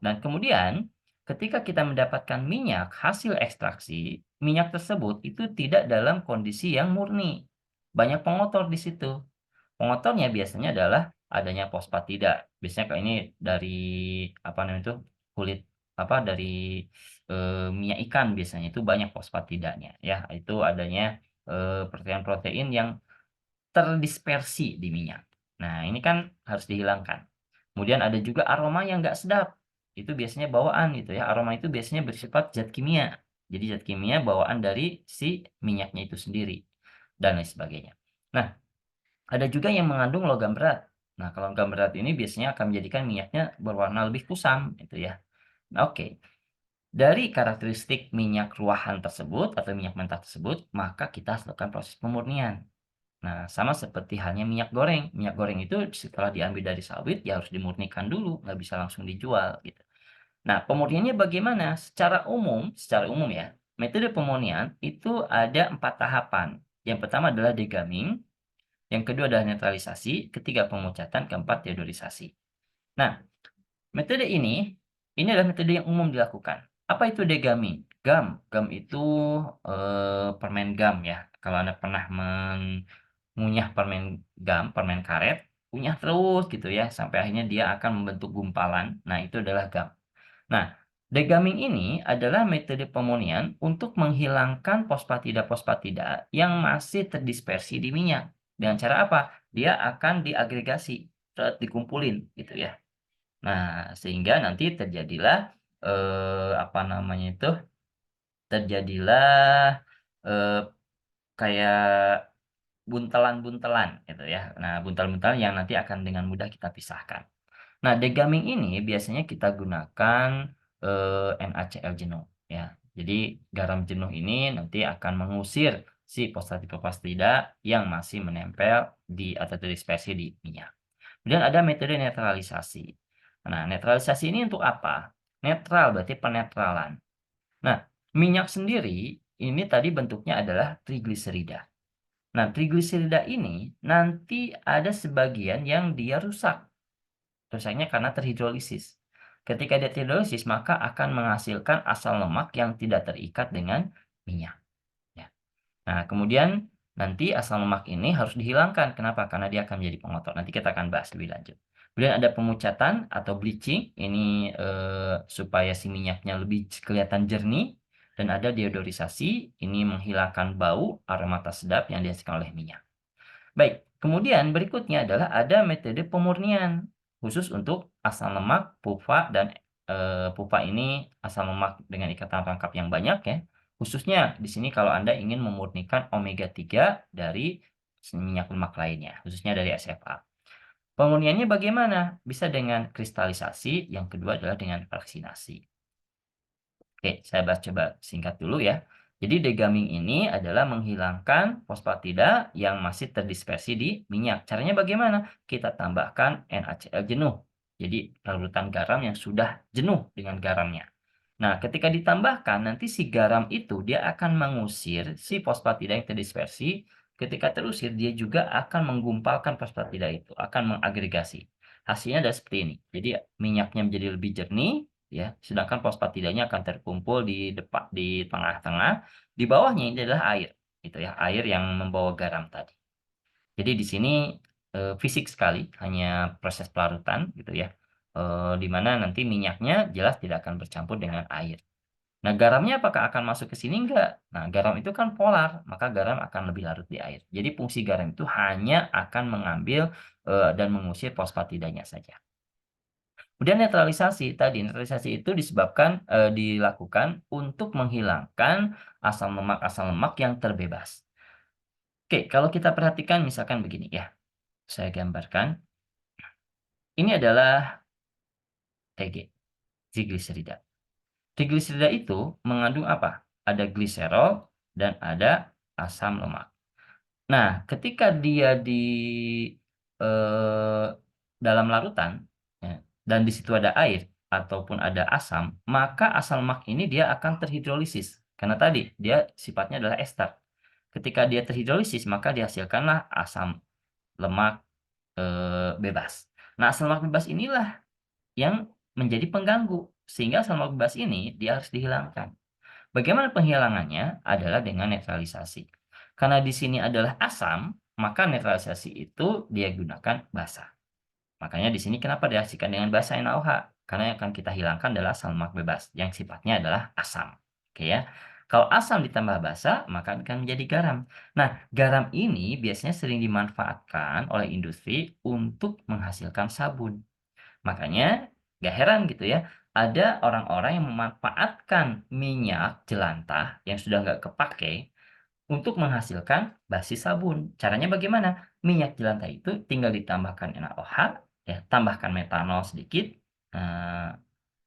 dan kemudian ketika kita mendapatkan minyak hasil ekstraksi, minyak tersebut itu tidak dalam kondisi yang murni, banyak pengotor di situ. Pengotornya biasanya adalah adanya fosfatida. Biasanya kayak ini dari, apa namanya itu, kulit, apa, dari, minyak ikan biasanya itu banyak fosfatidanya ya, itu adanya, protein-protein yang terdispersi di minyak. Nah, ini kan harus dihilangkan. Kemudian ada juga aroma yang nggak sedap, itu biasanya bawaan gitu ya, aroma itu biasanya bersifat zat kimia. Jadi zat kimia bawaan dari si minyaknya itu sendiri, dan lain sebagainya. Nah, ada juga yang mengandung logam berat. Nah, kalau logam berat ini biasanya akan menjadikan minyaknya berwarna lebih kusam, gitu ya. Nah, oke. Dari karakteristik minyak ruahan tersebut atau minyak mentah tersebut, maka kita harus lakukan proses pemurnian. Nah, sama seperti halnya minyak goreng. Minyak goreng itu setelah diambil dari sawit, ya harus dimurnikan dulu, nggak bisa langsung dijual, gitu. Nah, pemurniannya bagaimana? Secara umum ya, metode pemurnian itu ada 4 tahapan. Yang pertama adalah degamming, yang kedua adalah netralisasi, ketiga pemujatan, keempat deodorisasi. Nah, metode ini adalah metode yang umum dilakukan. Apa itu degamming? Gam itu permen gam ya. Kalau Anda pernah mengunyah permen gam, permen karet, kunyah terus gitu ya, sampai akhirnya dia akan membentuk gumpalan. Nah, itu adalah gam. Nah, degamming ini adalah metode pemurnian untuk menghilangkan fosfatida-fosfatida yang masih terdispersi di minyak. Dengan cara apa? Dia akan diagregasi, dikumpulin gitu ya. Nah, sehingga nanti terjadilah, apa namanya itu, terjadilah, eee, kayak buntelan-buntelan gitu ya. Nah, buntelan-buntelan yang nanti akan dengan mudah kita pisahkan. Nah, degamming ini biasanya kita gunakan, NaCl jenuh, ya. Jadi garam jenuh ini nanti akan mengusir si fosfatida yang masih menempel di atau terdispersi di minyak. Kemudian ada metode netralisasi. Nah, netralisasi ini untuk apa? Netral berarti penetralan. Nah, minyak sendiri ini tadi bentuknya adalah trigliserida. Nah, trigliserida ini nanti ada sebagian yang dia rusak. Rusaknya karena terhidrolisis. Ketika dia terhidrolisis, maka akan menghasilkan asam lemak yang tidak terikat dengan minyak. Ya. Nah, kemudian nanti asam lemak ini harus dihilangkan. Kenapa? Karena dia akan menjadi pengotor. Nanti kita akan bahas lebih lanjut. Kemudian ada pemucatan atau bleaching. Ini supaya si minyaknya lebih kelihatan jernih. Dan ada deodorisasi. Ini menghilangkan bau aroma tak sedap yang dihasilkan oleh minyak. Baik, kemudian berikutnya adalah ada metode pemurnian khusus untuk asam lemak, PUFA, dan PUFA ini asam lemak dengan ikatan rangkap yang banyak ya. Khususnya di sini kalau Anda ingin memurnikan omega 3 dari minyak lemak lainnya, khususnya dari SFA. Pemurniannya bagaimana? Bisa dengan kristalisasi, yang kedua adalah dengan fraksinasi. Oke, saya coba singkat dulu ya. Jadi degaming ini adalah menghilangkan fosfatida yang masih terdispersi di minyak. Caranya bagaimana? Kita tambahkan NaCl jenuh. Jadi larutan garam yang sudah jenuh dengan garamnya. Nah, ketika ditambahkan, nanti si garam itu dia akan mengusir si fosfatida yang terdispersi. Ketika terusir, dia juga akan menggumpalkan fosfatida itu, akan mengagregasi. Hasilnya adalah seperti ini. Jadi minyaknya menjadi lebih jernih, ya, sedangkan fosfatidanya akan terkumpul di tengah-tengah, di bawahnya ini adalah air, gitu ya, air yang membawa garam tadi. Jadi di sini fisik sekali, hanya proses pelarutan gitu ya, di mana nanti minyaknya jelas tidak akan bercampur dengan air. Nah, garamnya apakah akan masuk ke sini? Enggak. Nah, garam itu kan polar, maka garam akan lebih larut di air. Jadi fungsi garam itu hanya akan mengambil dan mengusir fosfatidanya saja. Kemudian netralisasi itu dilakukan untuk menghilangkan asam lemak yang terbebas. Oke, kalau kita perhatikan misalkan begini ya, saya gambarkan. Ini adalah TG, trigliserida. Trigliserida itu mengandung apa? Ada gliserol dan ada asam lemak. Nah, ketika dia di eh, dalam larutan, ya, dan di situ ada air ataupun ada asam, maka asam lemak ini dia akan terhidrolisis. Karena tadi dia sifatnya adalah ester. Ketika dia terhidrolisis, maka dihasilkanlah asam lemak bebas. Nah, asam lemak bebas inilah yang menjadi pengganggu, sehingga asam lemak bebas ini dia harus dihilangkan. Bagaimana penghilangannya? Adalah dengan netralisasi. Karena di sini adalah asam, maka netralisasi itu dia gunakan basa. Makanya di sini kenapa dihasilkan dengan basa NaOH? Karena yang akan kita hilangkan adalah asam lemak bebas, yang sifatnya adalah asam. Oke ya. Kalau asam ditambah basa, maka akan menjadi garam. Nah, garam ini biasanya sering dimanfaatkan oleh industri untuk menghasilkan sabun. Makanya gak heran gitu ya, ada orang-orang yang memanfaatkan minyak jelantah yang sudah nggak kepake untuk menghasilkan basis sabun. Caranya bagaimana? Minyak jelantah itu tinggal ditambahkan NaOH, ya, tambahkan metanol sedikit, eh,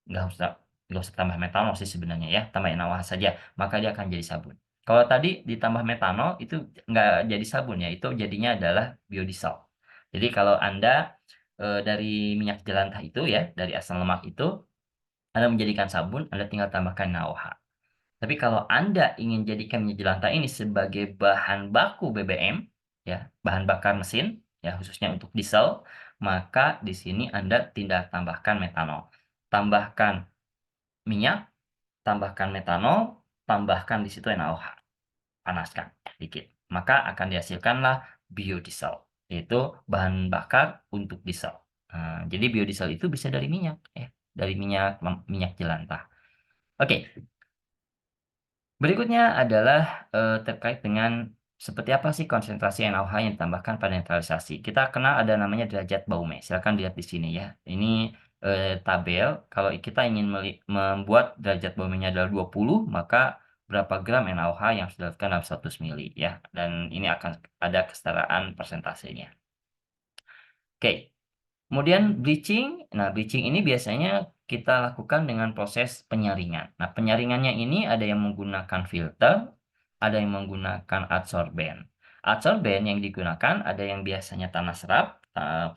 nggak usah nggak usah tambah metanol sih sebenarnya ya, tambah NaOH saja, maka dia akan jadi sabun. Kalau tadi ditambah metanol itu nggak jadi sabun ya, itu jadinya adalah biodiesel. Jadi kalau Anda dari minyak jelantah itu ya, dari asam lemak itu, Anda menjadikan sabun, Anda tinggal tambahkan NaOH. Tapi kalau Anda ingin jadikan minyak jelantah ini sebagai bahan baku BBM, ya, bahan bakar mesin, ya, khususnya untuk diesel, maka di sini Anda tidak tambahkan metanol. Tambahkan minyak, tambahkan metanol, tambahkan di situ NaOH, panaskan dikit. Maka akan dihasilkanlah biodiesel, yaitu bahan bakar untuk diesel. Nah, jadi biodiesel itu bisa dari minyak, ya, dari minyak jelantah. Oke, berikutnya adalah terkait dengan seperti apa sih konsentrasi NaOH yang ditambahkan pada netralisasi. Kita kenal ada namanya derajat Baume. Silakan lihat di sini ya. Ini tabel. Kalau kita ingin membuat derajat Baume-nya adalah 20, maka berapa gram NaOH yang sudah dilakukan dalam 100 mili ya. Dan ini akan ada kesetaraan persentasenya. Oke. Kemudian bleaching. Nah, bleaching ini biasanya kita lakukan dengan proses penyaringan. Nah, penyaringannya ini ada yang menggunakan filter, ada yang menggunakan adsorben. Adsorben yang digunakan ada yang biasanya tanah serap,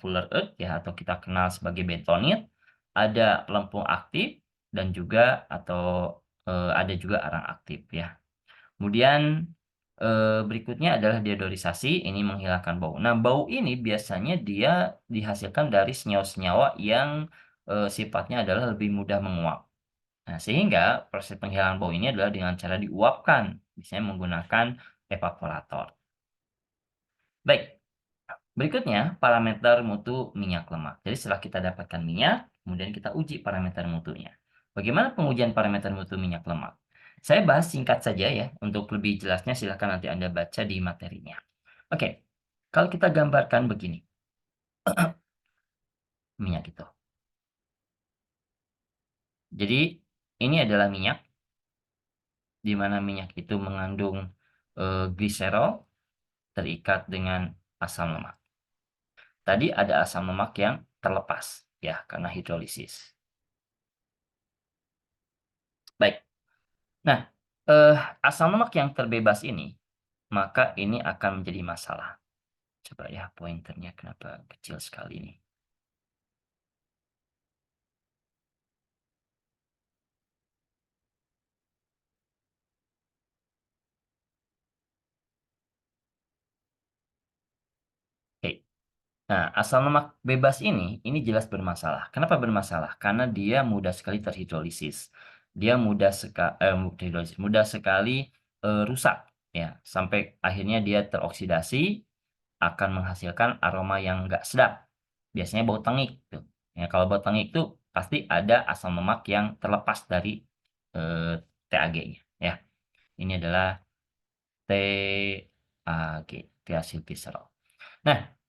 Fuller Earth ya, atau kita kenal sebagai bentonit, ada lempung aktif dan juga atau ada juga arang aktif ya. Kemudian berikutnya adalah deodorisasi, ini menghilangkan bau. Nah, bau ini biasanya dia dihasilkan dari senyawa-senyawa yang sifatnya adalah lebih mudah menguap. Nah, sehingga proses penghilangan bau ini adalah dengan cara diuapkan, misalnya menggunakan evaporator. Baik, berikutnya parameter mutu minyak lemak. Jadi setelah kita dapatkan minyak, kemudian kita uji parameter mutunya. Bagaimana pengujian parameter mutu minyak lemak? Saya bahas singkat saja ya, untuk lebih jelasnya silahkan nanti Anda baca di materinya. Oke, kalau kita gambarkan begini, minyak itu. Jadi ini adalah minyak, di mana minyak itu mengandung gliserol terikat dengan asam lemak. Tadi ada asam lemak yang terlepas, ya, karena hidrolisis. Baik. Nah, eh, asam lemak yang terbebas ini, maka ini akan menjadi masalah. Coba ya pointernya kenapa kecil sekali ini. Oke. Nah, asam lemak bebas ini jelas bermasalah. Kenapa bermasalah? Karena dia mudah sekali terhidrolisis. Dia mudah sekali rusak, ya, sampai akhirnya dia teroksidasi, akan menghasilkan aroma yang nggak sedap. Biasanya bau tengik tuh. Ya, kalau bau tengik itu pasti ada asam lemak yang terlepas dari eh, TAG-nya. Ya, ini adalah TAG, triacylglycerol. Nah,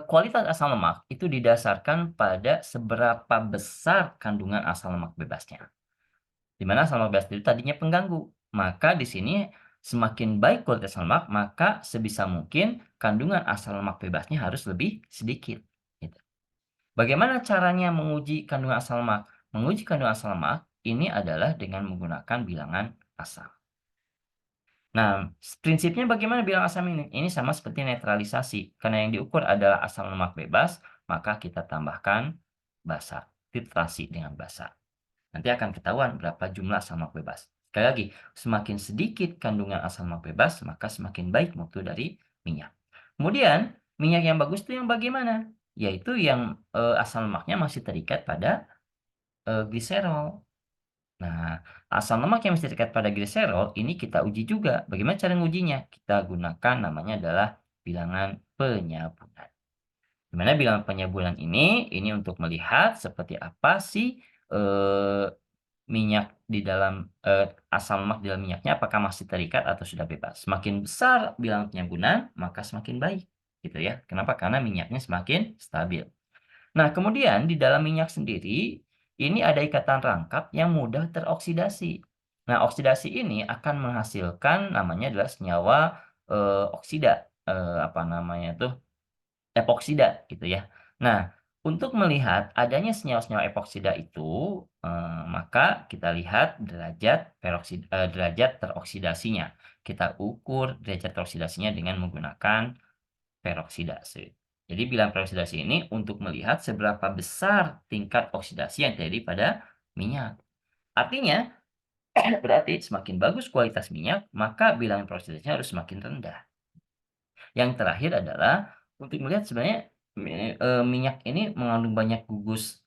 kualitas asam lemak itu didasarkan pada seberapa besar kandungan asam lemak bebasnya. Di mana asam lemak bebas itu tadinya pengganggu. Maka di sini semakin baik kualitas asam lemak, maka sebisa mungkin kandungan asam lemak bebasnya harus lebih sedikit. Gitu. Bagaimana caranya menguji kandungan asam lemak? Menguji kandungan asam lemak ini adalah dengan menggunakan bilangan asam. Nah, prinsipnya bagaimana bilang asam ini? Ini sama seperti netralisasi. Karena yang diukur adalah asam lemak bebas, maka kita tambahkan basa, titrasi dengan basa. Nanti akan ketahuan berapa jumlah asam lemak bebas. Sekali lagi, semakin sedikit kandungan asam lemak bebas, maka semakin baik mutu dari minyak. Kemudian, minyak yang bagus itu yang bagaimana? Yaitu yang asam lemaknya masih terikat pada gliserol. Nah, asam lemak yang masih terikat pada gliserol ini kita uji juga. Bagaimana cara mengujinya? Kita gunakan namanya adalah bilangan penyabunan. Di mana bilangan penyabunan ini untuk melihat seperti apa sih eh, minyak di dalam asam lemak di dalam minyaknya apakah masih terikat atau sudah bebas. Semakin besar bilangan penyabunan, maka semakin baik, gitu ya. Kenapa? Karena minyaknya semakin stabil. Nah, kemudian di dalam minyak sendiri, ini ada ikatan rangkap yang mudah teroksidasi. Nah, oksidasi ini akan menghasilkan namanya adalah senyawa oksida, apa namanya tuh, epoksida, gitu ya. Nah, untuk melihat adanya senyawa-senyawa epoksida itu, maka kita lihat derajat teroksidasinya. Kita ukur derajat teroksidasinya dengan menggunakan peroksidase. Jadi bilangan peroksidasi ini untuk melihat seberapa besar tingkat oksidasi yang terjadi pada minyak. Artinya, berarti semakin bagus kualitas minyak, maka bilangan peroksidasinya harus semakin rendah. Yang terakhir adalah untuk melihat sebenarnya minyak ini mengandung banyak gugus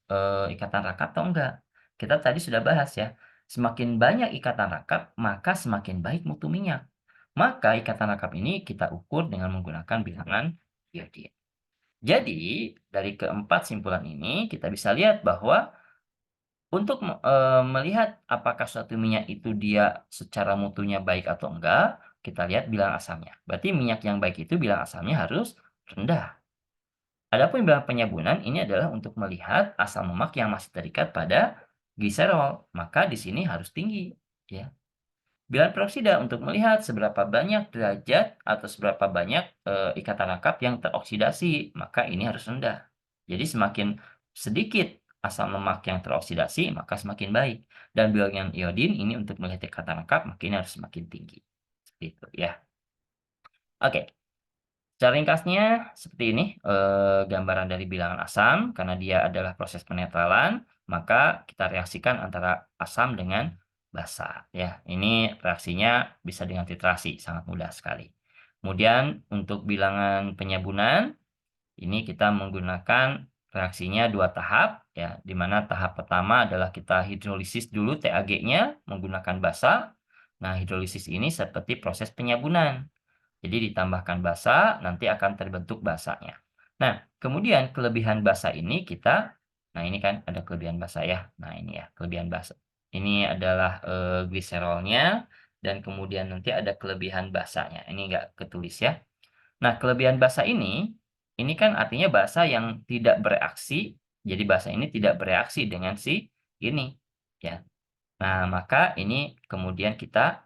ikatan rangkap atau enggak. Kita tadi sudah bahas ya, semakin banyak ikatan rangkap, maka semakin baik mutu minyak. Maka ikatan rangkap ini kita ukur dengan menggunakan bilangan iodin. Jadi, dari keempat simpulan ini, kita bisa lihat bahwa untuk melihat apakah suatu minyak itu dia secara mutunya baik atau enggak, kita lihat bilang asamnya. Berarti minyak yang baik itu bilang asamnya harus rendah. Adapun bilang penyabunan ini adalah untuk melihat asam lemak yang masih terikat pada gliserol, maka di sini harus tinggi, ya. Bilangan peroksida untuk melihat seberapa banyak derajat atau seberapa banyak ikatan rangkap yang teroksidasi, maka ini harus rendah. Jadi semakin sedikit asam lemak yang teroksidasi, maka semakin baik. Dan bilangan iodin ini untuk melihat ikatan rangkap, maka ini harus semakin tinggi. Seperti itu ya. Oke. Secara ringkasnya seperti ini gambaran dari bilangan asam karena dia adalah proses penetralan, maka kita reaksikan antara asam dengan basa ya. Ini reaksinya bisa dengan titrasi, sangat mudah sekali. Kemudian untuk bilangan penyabunan ini kita menggunakan reaksinya dua tahap ya, di mana tahap pertama adalah kita hidrolisis dulu TAG-nya menggunakan basa. Nah, hidrolisis ini seperti proses penyabunan. Jadi ditambahkan basa, nanti akan terbentuk basanya. Nah, kemudian kelebihan basa ini nah ini kan ada kelebihan basa ya. Nah ini ya, kelebihan basa. Ini adalah gliserolnya, dan kemudian nanti ada kelebihan basanya. Ini nggak ketulis ya. Nah, kelebihan basa ini kan artinya basa yang tidak bereaksi, jadi basa ini tidak bereaksi dengan si ini. Ya. Nah, maka ini kemudian kita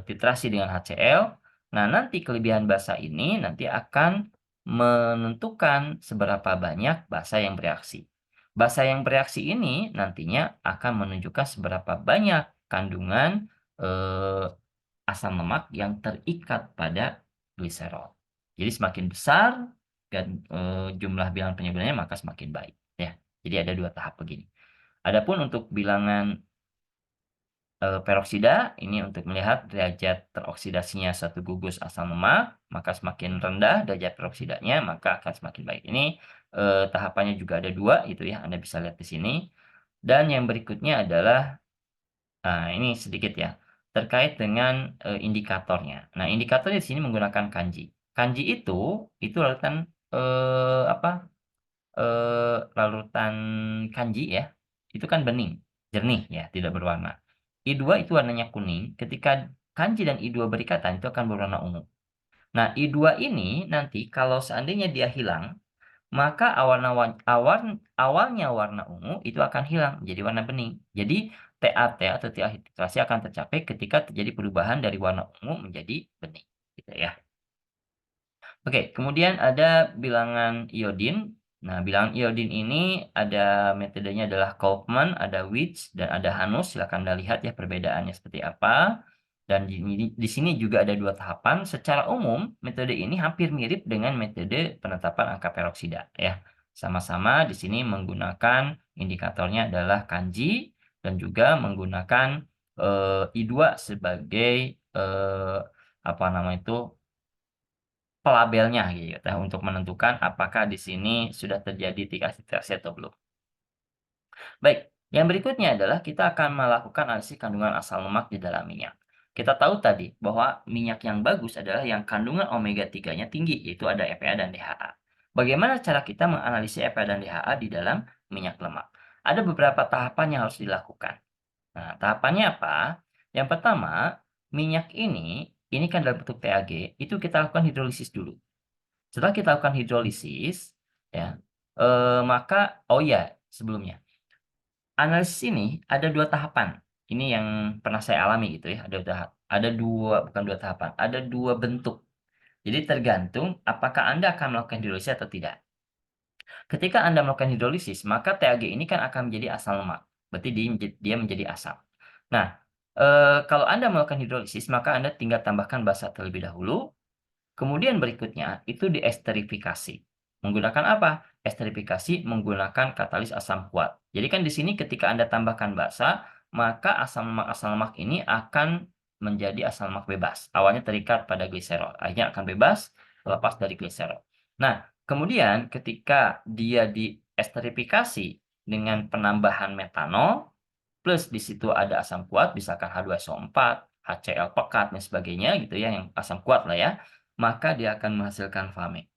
titrasi dengan HCl. Nah, nanti kelebihan basa ini nanti akan menentukan seberapa banyak basa yang bereaksi. Basa yang bereaksi ini nantinya akan menunjukkan seberapa banyak kandungan eh, asam lemak yang terikat pada gliserol. Jadi semakin besar dan jumlah bilangan penyebutannya maka semakin baik. Ya, jadi ada dua tahap begini. Adapun untuk bilangan peroksida ini untuk melihat derajat teroksidasinya satu gugus asam lemak, maka semakin rendah derajat peroksidanya, maka akan semakin baik. Ini tahapannya juga ada dua, itu ya, Anda bisa lihat di sini. Dan yang berikutnya adalah, nah ini sedikit ya, terkait dengan indikatornya. Nah, indikatornya di sini menggunakan kanji. Kanji itu larutan apa? Larutan kanji ya, itu kan bening, jernih ya, tidak berwarna. I2 itu warnanya kuning, ketika kanji dan I2 berikatan itu akan berwarna ungu. Nah, I2 ini nanti kalau seandainya dia hilang, maka awalnya warna ungu itu akan hilang menjadi warna bening. Jadi TAT atau TAT titrasi akan tercapai ketika terjadi perubahan dari warna ungu menjadi bening. Gitu ya. Oke, kemudian ada bilangan iodin. Nah, bilangan iodin ini ada metodenya adalah Kaufman, ada Witts, dan ada Hanus. Silakan Anda lihat ya perbedaannya seperti apa. Dan di sini juga ada dua tahapan. Secara umum, metode ini hampir mirip dengan metode penetapan angka peroksida ya. Sama-sama di sini menggunakan indikatornya adalah kanji dan juga menggunakan I2 sebagai eh, apa nama itu pelabelnya gitu ya, untuk menentukan apakah di sini sudah terjadi titrasi atau belum. Baik, yang berikutnya adalah kita akan melakukan analisis kandungan asam lemak di dalam minyak. Kita tahu tadi bahwa minyak yang bagus adalah yang kandungan omega 3-nya tinggi, yaitu ada EPA dan DHA. Bagaimana cara kita menganalisis EPA dan DHA di dalam minyak lemak? Ada beberapa tahapan yang harus dilakukan. Nah, tahapannya apa? Yang pertama, minyak ini kan dalam bentuk TAG, itu kita lakukan hidrolisis dulu. Setelah kita lakukan hidrolisis, ya, maka, oh ya, sebelumnya, analisis ini ada dua tahapan. Ini yang pernah saya alami gitu ya. Ada dua, bukan dua tahapan, ada dua bentuk. Jadi tergantung apakah Anda akan melakukan hidrolisis atau tidak. Ketika Anda melakukan hidrolisis, maka TAG ini kan akan menjadi asam lemak. Berarti dia menjadi asam. Nah, kalau Anda melakukan hidrolisis, maka Anda tinggal tambahkan basa terlebih dahulu. Kemudian berikutnya itu diesterifikasi. Menggunakan apa? Esterifikasi menggunakan katalis asam kuat. Jadi kan di sini ketika Anda tambahkan basa, maka asam lemak ini akan menjadi asam lemak bebas. Awalnya terikat pada gliserol, akhirnya akan bebas lepas dari gliserol. Nah, kemudian ketika dia diesterifikasi dengan penambahan metanol, plus di situ ada asam kuat, misalkan H2SO4, HCl pekat, dan sebagainya gitu ya, yang asam kuat lah ya, maka dia akan menghasilkan fame.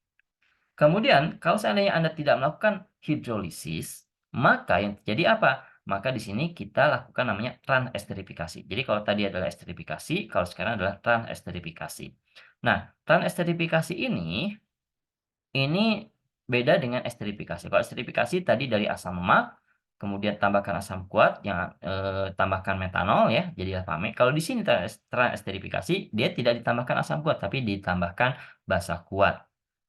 Kemudian, kalau seandainya Anda tidak melakukan hidrolisis, maka yang terjadi apa? Maka di sini kita lakukan namanya transesterifikasi. Jadi kalau tadi adalah esterifikasi, kalau sekarang adalah transesterifikasi. Nah, transesterifikasi ini beda dengan esterifikasi. Kalau esterifikasi tadi dari asam lemak, kemudian tambahkan asam kuat, yang tambahkan metanol ya, jadilah fame. Kalau di sini transesterifikasi, dia tidak ditambahkan asam kuat, tapi ditambahkan basa kuat.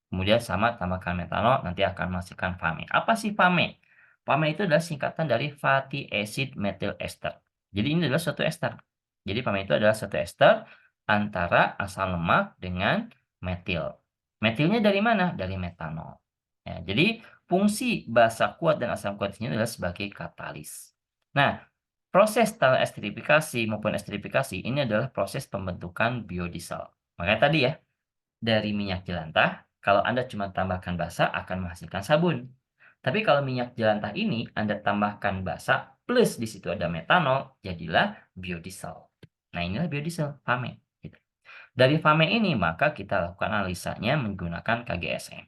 Kemudian sama tambahkan metanol, nanti akan menghasilkan fame. Apa sih fame? Fame itu adalah singkatan dari fatty acid methyl ester. Jadi ini adalah suatu ester. Jadi fame itu adalah suatu ester antara asam lemak dengan metil. Metilnya dari mana? Dari metanol. Ya, jadi fungsi basa kuat dan asam kuat ini adalah sebagai katalis. Nah, proses esterifikasi maupun esterifikasi ini adalah proses pembentukan biodiesel. Makanya tadi ya, dari minyak jelantah, kalau Anda cuma tambahkan basa akan menghasilkan sabun. Tapi kalau minyak jelantah ini Anda tambahkan basa plus di situ ada metanol, jadilah biodiesel. Nah, inilah biodiesel, FAME. Gitu. Dari FAME ini maka kita lakukan analisanya menggunakan KGSM.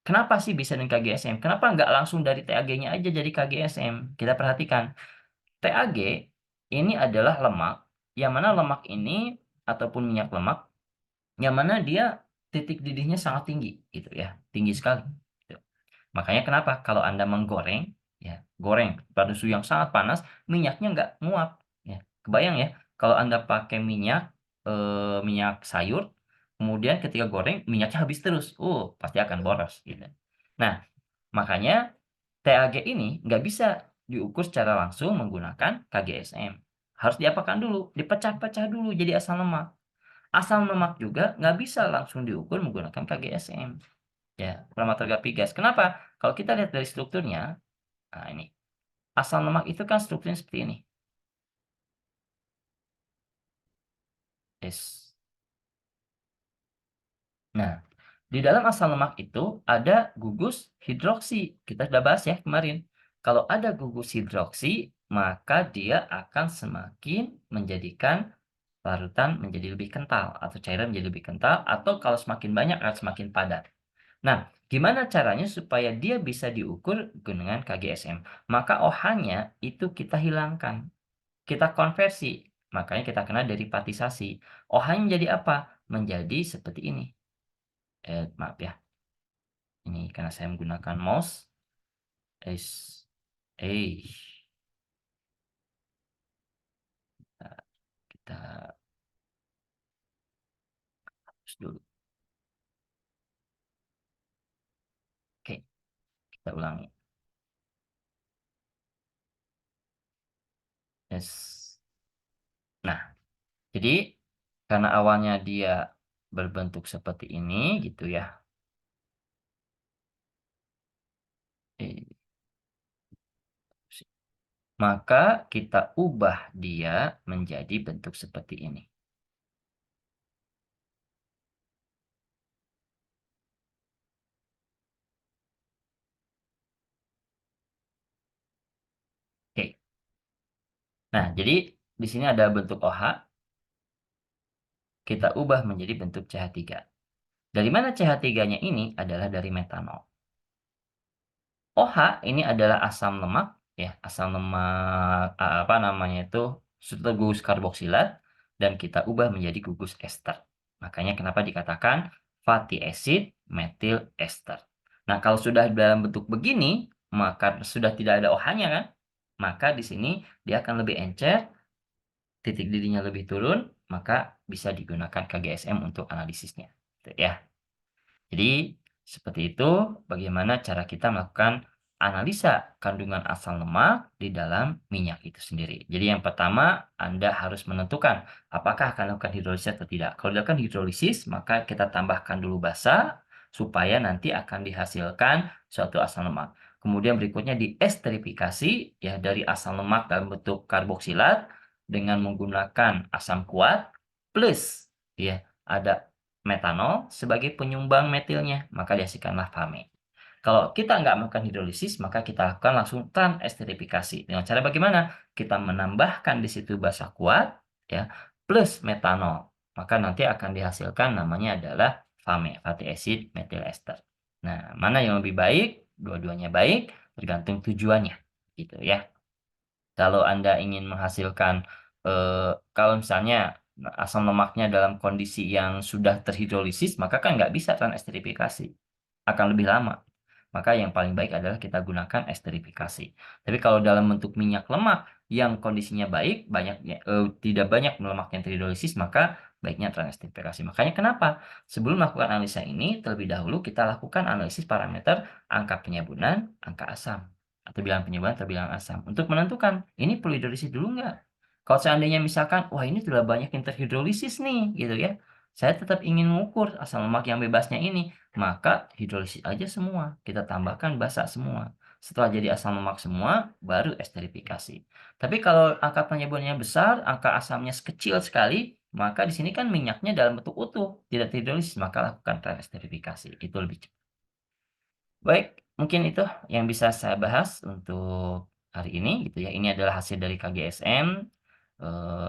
Kenapa sih bisa dengan KGSM? Kenapa nggak langsung dari TAG-nya aja jadi KGSM? Kita perhatikan, TAG ini adalah lemak, yang mana lemak ini ataupun minyak lemak yang mana dia titik didihnya sangat tinggi gitu ya, tinggi sekali gitu. Makanya kenapa kalau Anda menggoreng ya, goreng pada suhu yang sangat panas, minyaknya nggak nguap ya. Kebayang ya, kalau Anda pakai minyak minyak sayur, kemudian ketika goreng minyaknya habis terus, pasti akan boros gitu. Nah, makanya TAG ini nggak bisa diukur secara langsung menggunakan KGSM. Harus diapakan dulu? Dipecah-pecah dulu jadi asam lemak. Asam lemak juga nggak bisa langsung diukur menggunakan KGSM. Ya, kromatografi gas. Kenapa? Kalau kita lihat dari strukturnya, nah ini, asam lemak itu kan strukturnya seperti ini. Yes. Nah, di dalam asam lemak itu ada gugus hidroksi. Kita sudah bahas ya kemarin. Kalau ada gugus hidroksi, maka dia akan semakin menjadikan larutan menjadi lebih kental atau cairan menjadi lebih kental atau kalau semakin banyak akan semakin padat. Nah, gimana caranya supaya dia bisa diukur dengan KGSM? Maka OH-nya itu kita hilangkan, kita konversi. Makanya kita kenal derivatisasi. OH-nya jadi apa? Menjadi seperti ini. Maaf ya, ini karena saya menggunakan mouse. Es, eh, kita hapus dulu. Oke, kita ulangi. Es. Nah, jadi karena awalnya dia berbentuk seperti ini gitu ya. Eh, Maka kita ubah dia menjadi bentuk seperti ini. Oke. Nah, jadi di sini ada bentuk OH, kita ubah menjadi bentuk CH3. Dari mana CH3-nya ini adalah dari metanol. OH ini adalah asam lemak, ya, asam lemak apa namanya itu gugus karboksilat dan kita ubah menjadi gugus ester. Makanya kenapa dikatakan fatty acid methyl ester. Nah, kalau sudah dalam bentuk begini, maka sudah tidak ada OH-nya kan? Maka di sini dia akan lebih encer, titik didihnya lebih turun, maka bisa digunakan KGSM untuk analisisnya. Gitu ya. Jadi, seperti itu bagaimana cara kita melakukan analisa kandungan asam lemak di dalam minyak itu sendiri. Jadi yang pertama, Anda harus menentukan apakah akan lakukan hidrolisis atau tidak. Kalau dilakukan hidrolisis, maka kita tambahkan dulu basa supaya nanti akan dihasilkan suatu asam lemak. Kemudian berikutnya diesterifikasi ya dari asam lemak dalam bentuk karboksilat dengan menggunakan asam kuat plus ya ada metanol sebagai penyumbang metilnya, maka dihasilkanlah fame. Kalau kita nggak melakukan hidrolisis, maka kita lakukan langsung transesterifikasi. Dengan cara bagaimana? Kita menambahkan di situ basa kuat, ya, plus metanol. Maka nanti akan dihasilkan namanya adalah fame, fatty acid methyl ester. Nah, mana yang lebih baik? Dua-duanya baik, tergantung tujuannya. Gitu ya. Kalau Anda ingin menghasilkan, kalau misalnya asam lemaknya dalam kondisi yang sudah terhidrolisis, maka kan nggak bisa transesterifikasi. Akan lebih lama. Maka yang paling baik adalah kita gunakan esterifikasi. Tapi kalau dalam bentuk minyak lemak yang kondisinya baik, tidak banyak lemak yang terhidrolisis, maka baiknya transesterifikasi. Makanya kenapa? Sebelum melakukan analisa ini, terlebih dahulu kita lakukan analisis parameter angka penyabunan, angka asam atau bilangan penyebab atau bilangan asam untuk menentukan ini perlu hidrolisis dulu nggak. Kalau seandainya misalkan wah ini sudah banyak yang terhidrolisis nih gitu ya, saya tetap ingin mengukur asam lemak yang bebasnya ini, maka hidrolisis aja semua, kita tambahkan basa semua. Setelah jadi asam lemak semua, baru esterifikasi. Tapi kalau angka penyaburannya besar, angka asamnya kecil sekali, maka di sini kan minyaknya dalam bentuk utuh, tidak terhidrolisis, maka lakukan esterifikasi. Itu lebih cepat. Baik, mungkin itu yang bisa saya bahas untuk hari ini gitu ya. Ini adalah hasil dari KGSM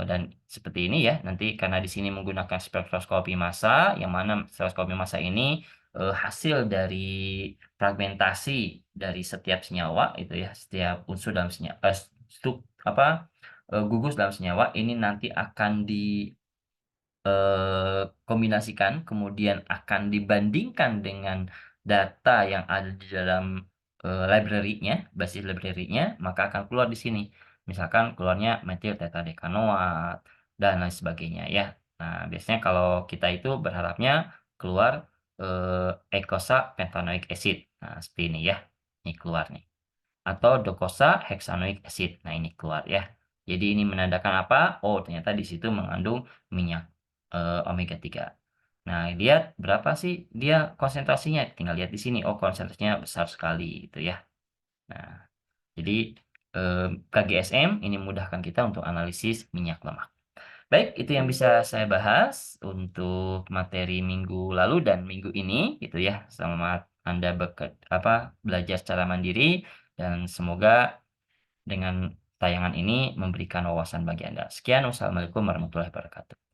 dan seperti ini ya. Nanti karena di sini menggunakan spektroskopi massa, yang mana spektroskopi massa ini hasil dari fragmentasi dari setiap senyawa itu ya, setiap unsur dalam senyawa, gugus dalam senyawa ini nanti akan kombinasikan, kemudian akan dibandingkan dengan data yang ada di dalam library-nya, basis library-nya, maka akan keluar di sini. Misalkan keluarnya metil tetradekanoat dan lain sebagainya ya. Nah, biasanya kalau kita itu berharapnya keluar, eicosapentaenoic acid. Nah, seperti ini ya, ini keluar nih. Atau docosahexaenoic acid. Nah, ini keluar ya. Jadi ini menandakan apa? Oh, ternyata di situ mengandung minyak, omega 3. Nah, lihat berapa sih dia konsentrasinya? Tinggal lihat di sini. Oh, konsentrasinya besar sekali gitu ya. Nah, jadi, KGSM ini memudahkan kita untuk analisis minyak lemak. Baik, itu yang bisa saya bahas untuk materi minggu lalu dan minggu ini gitu ya. Selamat Anda belajar secara mandiri dan semoga dengan tayangan ini memberikan wawasan bagi Anda. Sekian, wassalamualaikum warahmatullahi wabarakatuh.